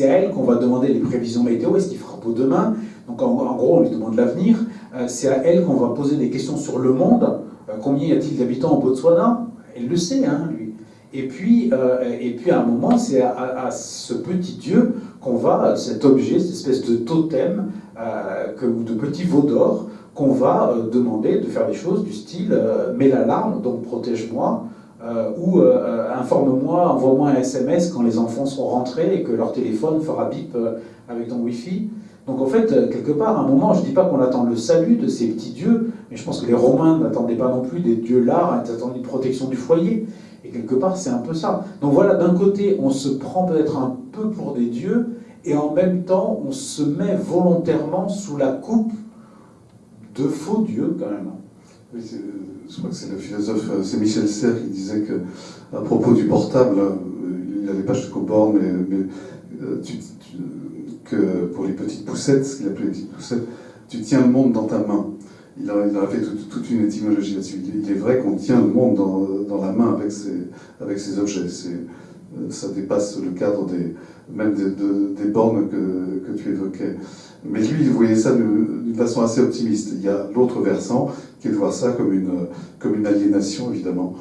à elle qu'on va demander les prévisions météo, est-ce qu'il fera beau demain? Donc en gros, on lui demande l'avenir. C'est à elle qu'on va poser des questions sur le monde. Combien y a-t-il d'habitants en Botswana? Elle le sait, hein, lui. Et puis à un moment, c'est à ce petit dieu qu'on va, cet objet, cette espèce de totem, ou de petit veau d'or, qu'on va demander de faire des choses du style mets l'alarme, donc protège-moi, ou informe-moi, envoie-moi un SMS quand les enfants seront rentrés et que leur téléphone fera bip avec ton Wi-Fi. Donc en fait, quelque part, à un moment, je ne dis pas qu'on attend le salut de ces petits dieux, mais je pense que les Romains n'attendaient pas non plus des dieux lards, ils attendaient une protection du foyer. Et quelque part, c'est un peu ça. Donc voilà, d'un côté, on se prend peut-être un peu pour des dieux, et en même temps, on se met volontairement sous la coupe de faux dieux, quand même. Oui, je crois que c'est le philosophe, c'est Michel Serres qui disait que, à propos du portable, il n'allait pas jusqu'aux bornes, mais que pour les petites poussettes, ce qu'il appelait les petites poussettes, tu tiens le monde dans ta main. Il a fait toute une étymologie là-dessus. Il est vrai qu'on tient le monde dans la main avec ces objets. Ça dépasse le cadre même des bornes que tu évoquais. Mais lui, il voyait ça d'une façon assez optimiste. Il y a l'autre versant, qui est de voir ça comme une aliénation, évidemment.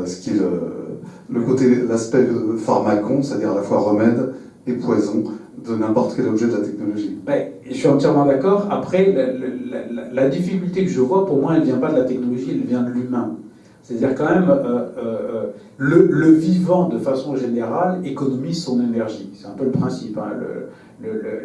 Ce qui est l'aspect pharmacon, c'est-à-dire à la fois remède et poison de n'importe quel objet de la technologie. Ben, je suis entièrement d'accord. Après, la difficulté que je vois, pour moi, elle ne vient pas de la technologie, elle vient de l'humain. C'est-à-dire quand même, le vivant, de façon générale, économise son énergie. C'est un peu le principe. Hein.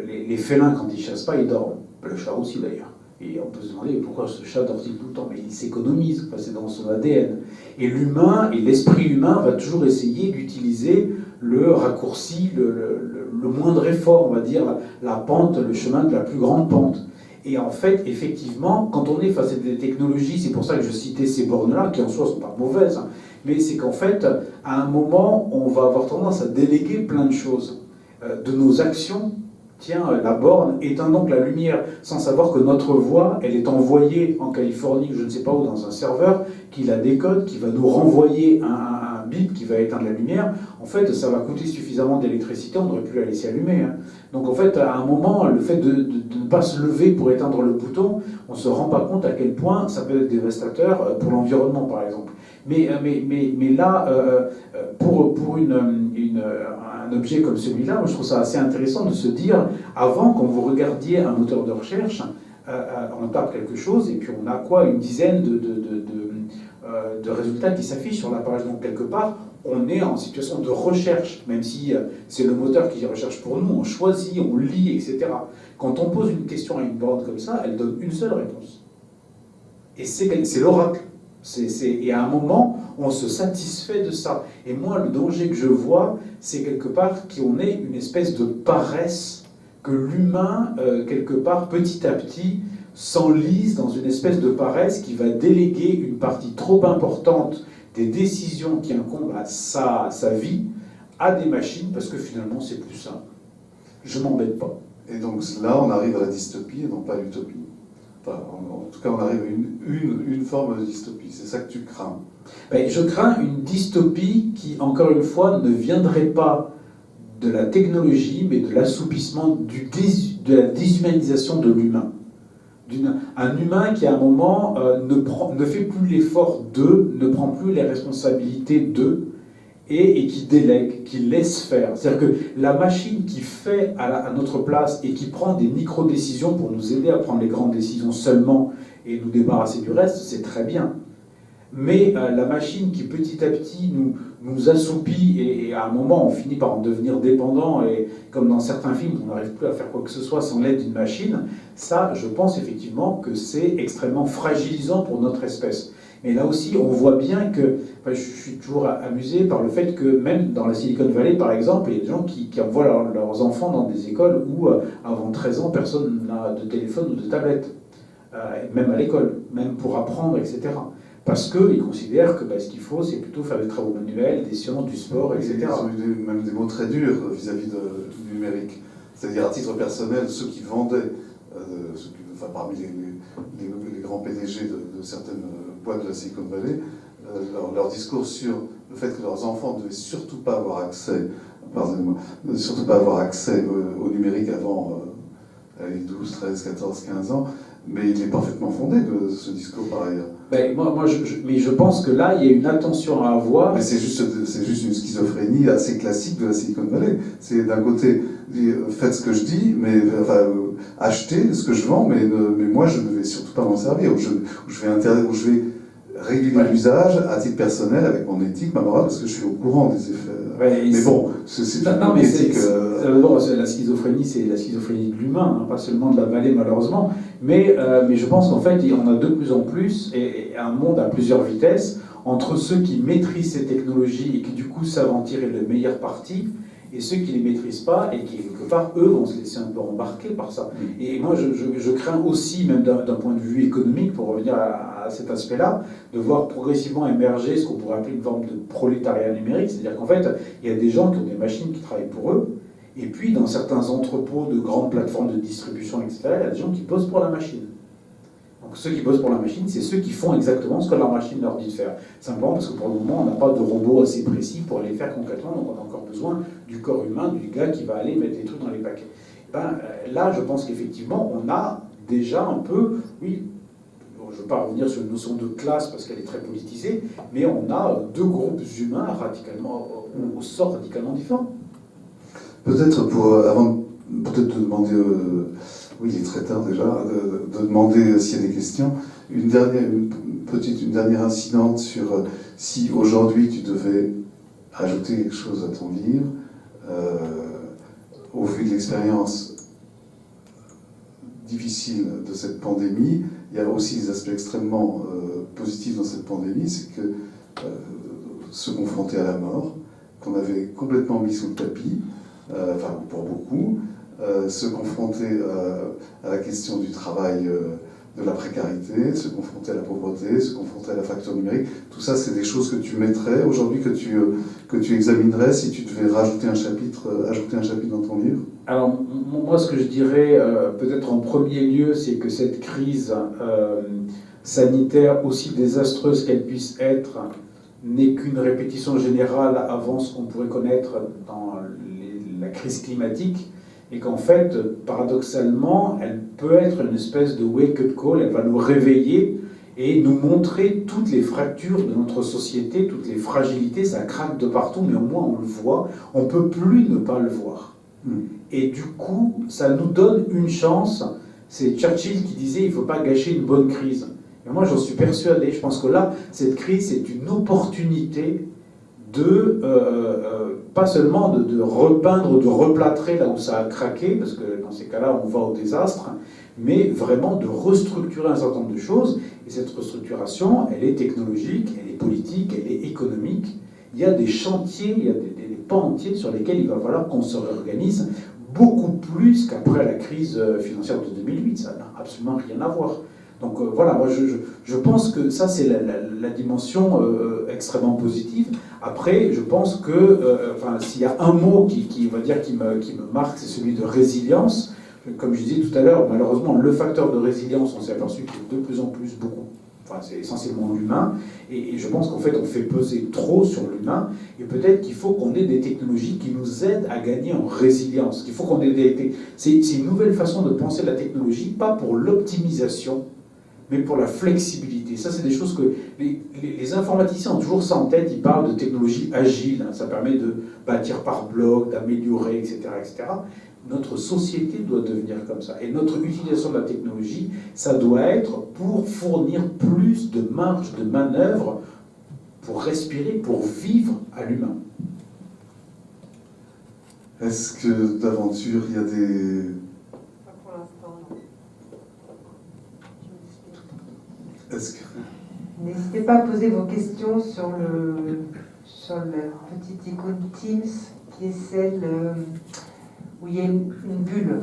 Les félins, quand ils ne chassent pas, ils dorment. Le chat aussi, d'ailleurs. Et on peut se demander pourquoi ce chat dort-il tout le temps. Mais il s'économise, c'est dans son ADN. Et l'humain, et l'esprit humain, va toujours essayer d'utiliser le raccourci, le moindre effort, on va dire, la pente, le chemin de la plus grande pente. Et en fait, effectivement, quand on est face à des technologies, c'est pour ça que je citais ces bornes-là, qui en soi ne sont pas mauvaises, hein, mais c'est qu'en fait, à un moment, on va avoir tendance à déléguer plein de choses de nos actions. Tiens, la borne éteint donc la lumière, sans savoir que notre voix, elle est envoyée en Californie, je ne sais pas où, dans un serveur, qui la décode, qui va nous renvoyer un bip qui va éteindre la lumière. En fait, ça va coûter suffisamment d'électricité, on n'aurait plus la laisser allumer. Hein. Donc en fait, à un moment, le fait de ne pas se lever pour éteindre le bouton, on ne se rend pas compte à quel point ça peut être dévastateur pour l'environnement, par exemple. Mais là, pour un objet comme celui-là, moi je trouve ça assez intéressant de se dire, avant, quand vous regardiez un moteur de recherche, on tape quelque chose et puis on a quoi, une dizaine de résultats qui s'affichent sur la page. Donc quelque part, on est en situation de recherche, même si c'est le moteur qui recherche pour nous, on choisit, on lit, etc. Quand on pose une question à une borne comme ça, elle donne une seule réponse. Et c'est l'oracle. Et à un moment, on se satisfait de ça. Et moi, le danger que je vois, c'est quelque part qu'on ait une espèce de paresse que l'humain, quelque part, petit à petit, s'enlise dans une espèce de paresse qui va déléguer une partie trop importante des décisions qui incombent à sa vie à des machines, parce que finalement c'est plus simple. Je m'embête pas. Et donc là, on arrive à la dystopie et non pas à l'utopie. Enfin, en tout cas, on arrive à une forme de dystopie. C'est ça que tu crains. Ben, je crains une dystopie qui, encore une fois, ne viendrait pas de la technologie, mais de l'assoupissement, de la déshumanisation de l'humain. Un humain qui, à un moment, ne fait plus l'effort d'eux, ne prend plus les responsabilités d'eux, et qui délègue, qui laisse faire. C'est-à-dire que la machine qui fait à notre place et qui prend des micro-décisions pour nous aider à prendre les grandes décisions seulement et nous débarrasser du reste, c'est très bien. Mais la machine qui petit à petit nous assoupit et à un moment on finit par en devenir dépendant, et comme dans certains films on n'arrive plus à faire quoi que ce soit sans l'aide d'une machine, ça je pense effectivement que c'est extrêmement fragilisant pour notre espèce. Mais là aussi, on voit bien que, enfin, je suis toujours amusé par le fait que même dans la Silicon Valley, par exemple, il y a des gens qui envoient leurs enfants dans des écoles où, avant 13 ans, personne n'a de téléphone ou de tablette, même à l'école, même pour apprendre, etc. Parce qu'ils considèrent que ce qu'il faut, c'est plutôt faire des travaux manuels, des sciences, du sport, etc. Ils ont eu même des mots très durs vis-à-vis du numérique. C'est-à-dire, à titre personnel, ceux qui vendaient, parmi les grands PDG de certaines boîtes de la Silicon Valley, leur discours sur le fait que leurs enfants ne devaient surtout pas avoir accès, au numérique avant 12, 13, 14, 15 ans, mais il est parfaitement fondé, ce discours, par ailleurs. Mais je pense que là, il y a une attention à avoir. Mais c'est juste une schizophrénie assez classique de la Silicon Valley. C'est d'un côté, faites ce que je dis, mais achetez ce que je vends, mais moi, je ne vais surtout pas m'en servir. Où je vais réguler l'usage à titre personnel, avec mon éthique, ma morale, parce que je suis au courant des effets. Mais bon, c'est une éthique... la schizophrénie, c'est la schizophrénie de l'humain, pas seulement de la vallée, malheureusement. Mais je pense qu'en fait, il y en a de plus en plus, et un monde à plusieurs vitesses, entre ceux qui maîtrisent ces technologies et qui, du coup, savent en tirer le meilleur parti, et ceux qui ne les maîtrisent pas et qui, quelque part, eux, vont se laisser un peu embarquer par ça. Et moi, je crains aussi, même d'un point de vue économique, pour revenir à cet aspect-là, de voir progressivement émerger ce qu'on pourrait appeler une forme de prolétariat numérique, c'est-à-dire qu'en fait, il y a des gens qui ont des machines qui travaillent pour eux, et puis dans certains entrepôts de grandes plateformes de distribution, etc., il y a des gens qui bossent pour la machine. Donc ceux qui bossent pour la machine, c'est ceux qui font exactement ce que leur machine leur dit de faire. Simplement parce que pour le moment, on n'a pas de robot assez précis pour les faire concrètement, donc on a encore besoin du corps humain, du gars qui va aller mettre les trucs dans les paquets. Là, je pense qu'effectivement, on a déjà un peu, oui, je ne veux pas revenir sur une notion de classe parce qu'elle est très politisée, mais on a deux groupes humains radicalement, au sort radicalement différent. Peut-être avant de demander, oui il est très tard déjà, de demander s'il y a des questions, une dernière incidente sur si aujourd'hui tu devais ajouter quelque chose à ton livre, au vu de l'expérience difficile de cette pandémie, il y a aussi des aspects extrêmement positifs dans cette pandémie, c'est que se confronter à la mort, qu'on avait complètement mis sous le tapis, pour beaucoup, se confronter à la question du travail, de la précarité, se confronter à la pauvreté, se confronter à la fracture numérique. Tout ça, c'est des choses que tu mettrais aujourd'hui, que tu examinerais si tu devais ajouter un chapitre dans ton livre. Alors, moi, ce que je dirais, peut-être en premier lieu, c'est que cette crise sanitaire, aussi désastreuse qu'elle puisse être, n'est qu'une répétition générale avant ce qu'on pourrait connaître dans la crise climatique, et qu'en fait, paradoxalement, elle peut être une espèce de wake-up call, elle va nous réveiller et nous montrer toutes les fractures de notre société, toutes les fragilités, ça craque de partout, mais au moins on le voit, on ne peut plus ne pas le voir. Et du coup, ça nous donne une chance, c'est Churchill qui disait « il ne faut pas gâcher une bonne crise ». Et moi j'en suis persuadé, je pense que là, cette crise, c'est une opportunité de, pas seulement de repeindre, de replâtrer là où ça a craqué, parce que dans ces cas-là, on va au désastre, mais vraiment de restructurer un certain nombre de choses. Et cette restructuration, elle est technologique, elle est politique, elle est économique. Il y a des chantiers, il y a des pans entiers sur lesquels il va falloir qu'on se réorganise beaucoup plus qu'après la crise financière de 2008. Ça n'a absolument rien à voir. Donc voilà, moi je pense que ça c'est la dimension extrêmement positive. Après, je pense que s'il y a un mot qui me marque, c'est celui de résilience. Comme je disais tout à l'heure, malheureusement, le facteur de résilience, on s'est aperçu qu'il est de plus en plus beaucoup. Enfin, c'est essentiellement l'humain, et je pense qu'en fait, on fait peser trop sur l'humain, et peut-être qu'il faut qu'on ait des technologies qui nous aident à gagner en résilience. Qu'il faut qu'on ait c'est une nouvelle façon de penser la technologie, pas pour l'optimisation, mais pour la flexibilité. Ça, c'est des choses que les informaticiens ont toujours ça en tête. Ils parlent de technologie agile. Ça permet de bâtir par bloc, d'améliorer, etc., etc. Notre société doit devenir comme ça. Et notre utilisation de la technologie, ça doit être pour fournir plus de marge de manœuvre pour respirer, pour vivre à l'humain. Est-ce que d'aventure, il y a des... Pas pour l'instant, non. Est-ce que... N'hésitez pas à poser vos questions sur la petite icône Teams, qui est celle où il y a une bulle.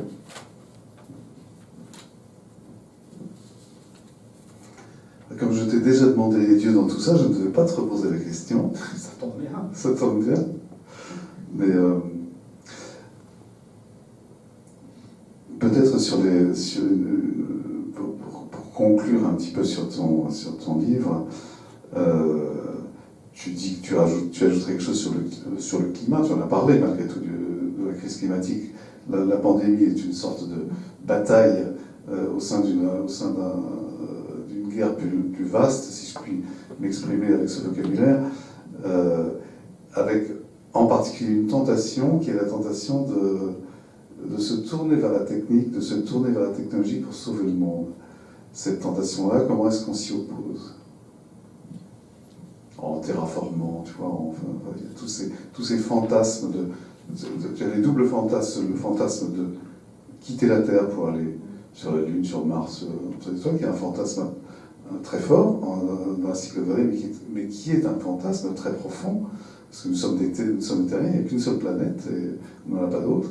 Comme je t'ai déjà demandé les dieux dans tout ça, je ne devais pas te reposer la question. Ça tombe bien. Ça tombe bien. Mais peut-être pour conclure un petit peu sur ton livre, tu dis que tu ajouterais quelque chose sur le climat. Tu en as parlé malgré tout de la crise climatique. La pandémie est une sorte de bataille au sein d'une guerre plus vaste, si je puis m'exprimer avec ce vocabulaire, avec en particulier une tentation qui est la tentation de se tourner vers la technique, de se tourner vers la technologie pour sauver le monde. Cette tentation-là, comment est-ce qu'on s'y oppose ? En terraformant, tu vois, il y a tous ces fantasmes il y a les doubles fantasmes, le fantasme de quitter la Terre pour aller sur la Lune, sur Mars, c'est toi qui est un fantasme très fort dans la cycle de vie, mais qui est un fantasme très profond, parce que nous sommes des terriens, il n'y a qu'une seule planète, et on n'en a pas d'autre.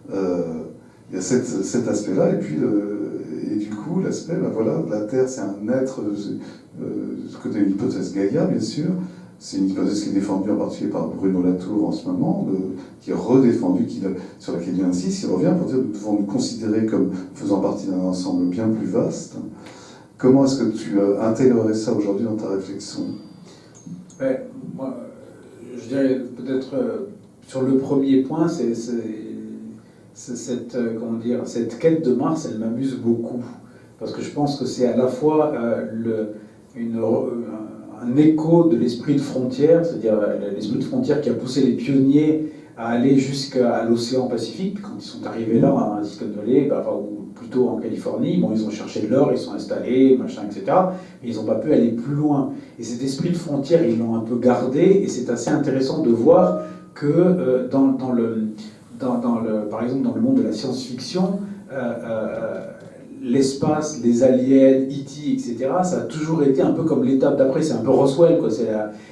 Il y a cet aspect-là, et puis du coup, l'aspect, la Terre, c'est un être, ce côté une hypothèse Gaïa, bien sûr, c'est une hypothèse qui est défendue en particulier par Bruno Latour en ce moment, qui est redéfendue, sur laquelle il insiste, il revient pour dire que nous devons nous considérer comme faisant partie d'un ensemble bien plus vaste. Comment est-ce que tu intégrerais ça aujourd'hui dans ta réflexion ? Moi, je dirais peut-être sur le premier point, c'est cette quête de Mars, elle m'amuse beaucoup. Parce que je pense que c'est à la fois un écho de l'esprit de frontière, c'est-à-dire l'esprit de frontière qui a poussé les pionniers à aller jusqu'à l'océan Pacifique. Quand ils sont arrivés là, à Silicon Valley, ou plutôt en Californie, ils ont cherché de l'or, ils sont installés, machin, etc. Mais ils n'ont pas pu aller plus loin. Et cet esprit de frontière, ils l'ont un peu gardé, et c'est assez intéressant de voir que par exemple, dans le monde de la science-fiction, l'espace, les aliens, E.T., etc., ça a toujours été un peu comme l'étape d'après, c'est un peu Roswell, quoi.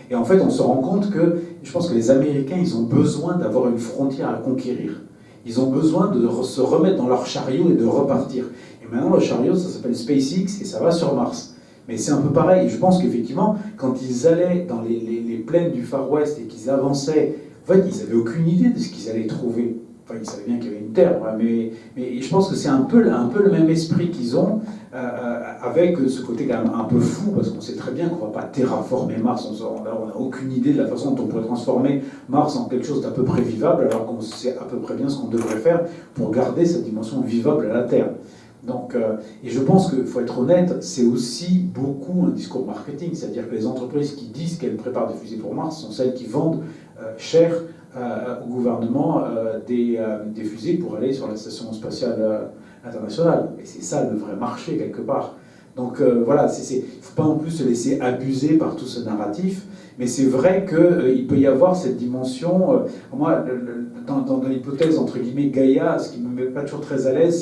Et en fait, on se rend compte que, je pense que les Américains, ils ont besoin d'avoir une frontière à conquérir. Ils ont besoin de se remettre dans leur chariot et de repartir. Et maintenant, le chariot, ça s'appelle SpaceX, et ça va sur Mars. Mais c'est un peu pareil. Je pense qu'effectivement, quand ils allaient dans les plaines du Far West et qu'ils avançaient, en fait, ils n'avaient aucune idée de ce qu'ils allaient trouver. Enfin, ils savaient bien qu'il y avait une Terre, mais je pense que c'est un peu le même esprit qu'ils ont, avec ce côté quand même un peu fou, parce qu'on sait très bien qu'on ne va pas terraformer Mars, on n'a aucune idée de la façon dont on pourrait transformer Mars en quelque chose d'à peu près vivable, alors qu'on sait à peu près bien ce qu'on devrait faire pour garder cette dimension vivable à la Terre. Donc, et je pense qu'il faut être honnête, c'est aussi beaucoup un discours marketing, c'est-à-dire que les entreprises qui disent qu'elles préparent des fusées pour Mars sont celles qui vendent cher au gouvernement des fusées pour aller sur la station spatiale internationale. Et c'est ça le vrai marché quelque part. Donc voilà, il ne faut pas non plus se laisser abuser par tout ce narratif, mais c'est vrai qu'il peut y avoir cette dimension. Moi, dans l'hypothèse entre guillemets Gaïa, ce qui ne me met pas toujours très à l'aise,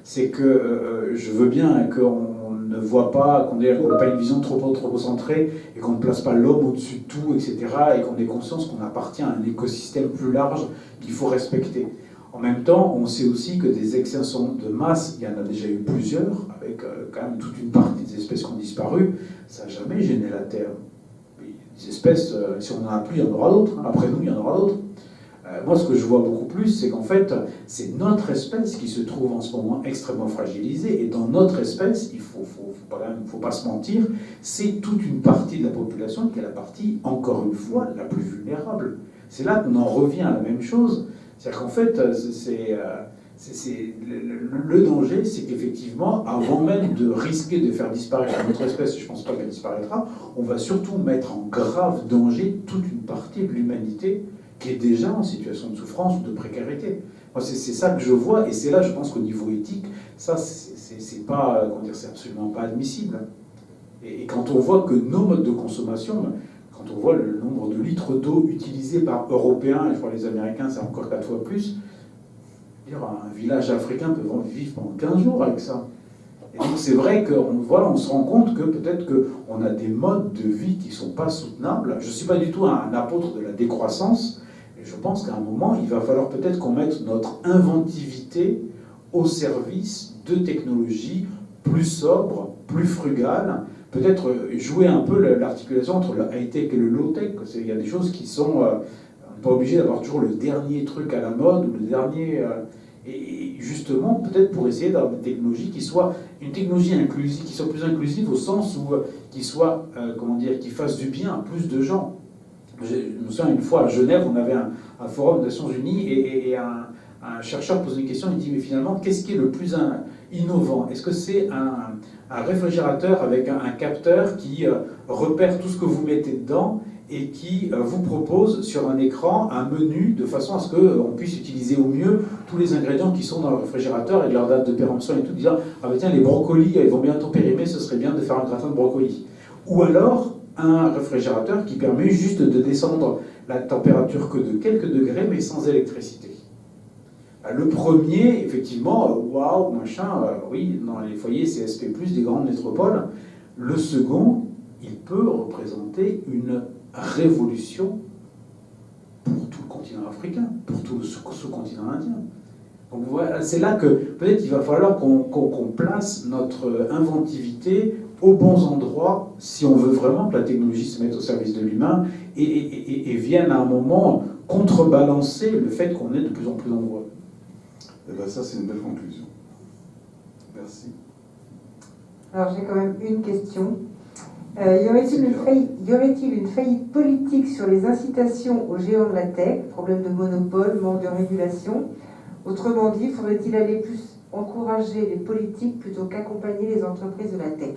c'est que je veux bien qu'on ne voit pas, qu'on n'ait pas une vision trop centrée et qu'on ne place pas l'homme au-dessus de tout, etc. Et qu'on ait conscience qu'on appartient à un écosystème plus large qu'il faut respecter. En même temps, on sait aussi que des extinctions de masse, il y en a déjà eu plusieurs, avec quand même toute une partie des espèces qui ont disparu. Ça n'a jamais gêné la Terre. Les espèces, si on n'en a plus, il y en aura d'autres. Après nous, il y en aura d'autres. Moi, ce que je vois beaucoup plus, c'est qu'en fait, c'est notre espèce qui se trouve en ce moment extrêmement fragilisée. Et dans notre espèce, il faut pas se mentir, c'est toute une partie de la population qui est la partie, encore une fois, la plus vulnérable. C'est là qu'on en revient à la même chose. C'est-à-dire qu'en fait, le danger, c'est qu'effectivement, avant même de risquer de faire disparaître notre espèce, je ne pense pas qu'elle disparaîtra, on va surtout mettre en grave danger toute une partie de l'humanité qui est déjà en situation de souffrance ou de précarité. Moi, c'est ça que je vois, et c'est là, je pense qu'au niveau éthique, ça, c'est pas, comment dire, c'est absolument pas admissible. Et quand on voit que nos modes de consommation, quand on voit le nombre de litres d'eau utilisés par Européens, et je crois que les Américains, c'est encore 4 fois plus, un village africain peut vivre pendant 15 jours avec ça. Et donc c'est vrai qu'on se rend compte que peut-être qu'on a des modes de vie qui ne sont pas soutenables. Je ne suis pas du tout un apôtre de la décroissance, et je pense qu'à un moment, il va falloir peut-être qu'on mette notre inventivité au service de technologies plus sobres, plus frugales, peut-être jouer un peu l'articulation entre le high-tech et le low-tech. Il y a des choses qui sont... on n'est pas obligé d'avoir toujours le dernier truc à la mode, ou le dernier... et justement, peut-être pour essayer d'avoir une technologie qui soit une technologie inclusive, qui soit plus inclusive au sens où qui soit, qui fasse du bien à plus de gens. Je me souviens une fois à Genève, on avait un forum des Nations Unies et un chercheur posait une question, il dit mais finalement, qu'est-ce qui est le plus innovant? Est-ce que c'est un réfrigérateur avec un capteur qui repère tout ce que vous mettez dedans et qui vous propose sur un écran un menu de façon à ce qu'on puisse utiliser au mieux tous les ingrédients qui sont dans le réfrigérateur et de leur date de péremption et tout, disant ah ben tiens, les brocolis ils vont bientôt périmer, ce serait bien de faire un gratin de brocolis. Ou alors un réfrigérateur qui permet juste de descendre la température que de quelques degrés mais sans électricité. Le premier, effectivement, waouh, machin, oui, dans les foyers CSP+, des grandes métropoles. Le second, il peut représenter une révolution pour tout le continent africain, pour tout le sous-continent indien. Donc voilà, c'est là que peut-être il va falloir qu'on place notre inventivité aux bons endroits si on veut vraiment que la technologie se mette au service de l'humain et vienne à un moment contrebalancer le fait qu'on est de plus en plus nombreux. Et bien ça, c'est une belle conclusion. Merci. Alors j'ai quand même une question. Y aurait-il une faillite politique sur les incitations aux géants de la tech, problème de monopole, manque de régulation? Autrement dit, faudrait-il aller plus encourager les politiques plutôt qu'accompagner les entreprises de la tech?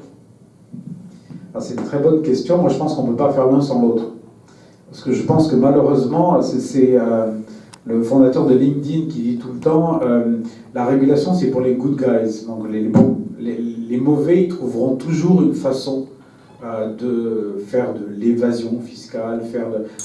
C'est une très bonne question. Moi, je pense qu'on ne peut pas faire l'un sans l'autre. Parce que je pense que malheureusement, c'est le fondateur de LinkedIn qui dit tout le temps la régulation, c'est pour les good guys. Donc les mauvais, ils trouveront toujours une façon de faire de l'évasion fiscale,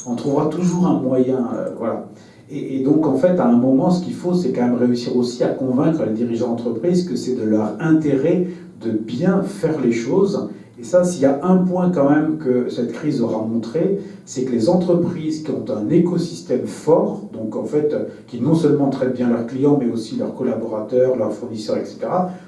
on trouvera toujours un moyen, voilà. Et donc, en fait, à un moment, ce qu'il faut, c'est quand même réussir aussi à convaincre les dirigeants d'entreprise que c'est de leur intérêt de bien faire les choses. Et ça, s'il y a un point quand même que cette crise aura montré, c'est que les entreprises qui ont un écosystème fort, donc en fait, qui non seulement traitent bien leurs clients, mais aussi leurs collaborateurs, leurs fournisseurs, etc.,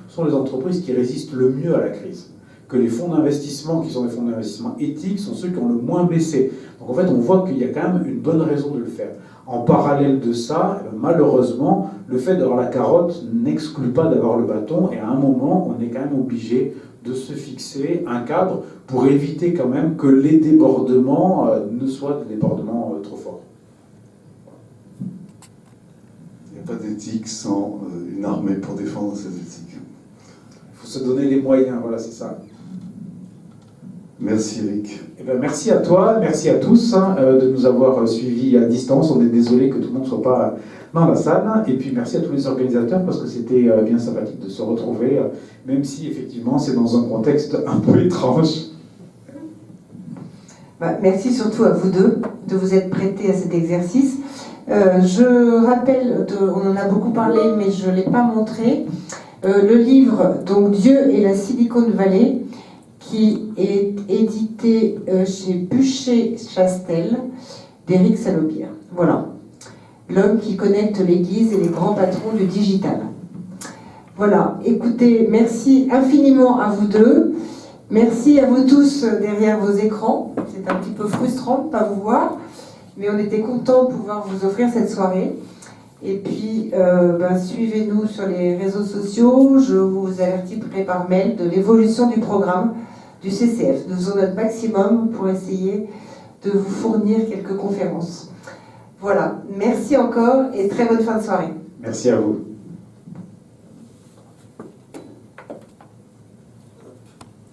sont les entreprises qui résistent le mieux à la crise. Que les fonds d'investissement, qui sont des fonds d'investissement éthiques, sont ceux qui ont le moins baissé. Donc en fait, on voit qu'il y a quand même une bonne raison de le faire. En parallèle de ça, malheureusement, le fait d'avoir la carotte n'exclut pas d'avoir le bâton, et à un moment, on est quand même obligé de se fixer un cadre pour éviter quand même que les débordements ne soient des débordements trop forts. Il n'y a pas d'éthique sans une armée pour défendre cette éthique. Il faut se donner les moyens, voilà, c'est ça. Merci Eric. Eh bien, merci à toi, merci à tous de nous avoir suivis à distance. On est désolé que tout le monde ne soit pas dans la salle. Et puis merci à tous les organisateurs parce que c'était bien sympathique de se retrouver, même si effectivement c'est dans un contexte un peu étrange. Merci surtout à vous deux de vous être prêtés à cet exercice. Je rappelle, on en a beaucoup parlé mais je ne l'ai pas montré, le livre donc Dieu et la Silicon Valley, qui est édité chez Bucher-Chastel, d'Éric Salopierre. Voilà. l'homme qui connecte l'Église et les grands patrons du digital. Voilà, écoutez, merci infiniment à vous deux. Merci à vous tous derrière vos écrans. C'est un petit peu frustrant de ne pas vous voir, mais on était contents de pouvoir vous offrir cette soirée. Et puis, suivez-nous sur les réseaux sociaux. Je vous avertirai par mail de l'évolution du programme du CCF. Nous faisons notre maximum pour essayer de vous fournir quelques conférences. Voilà, merci encore et très bonne fin de soirée. Merci à vous.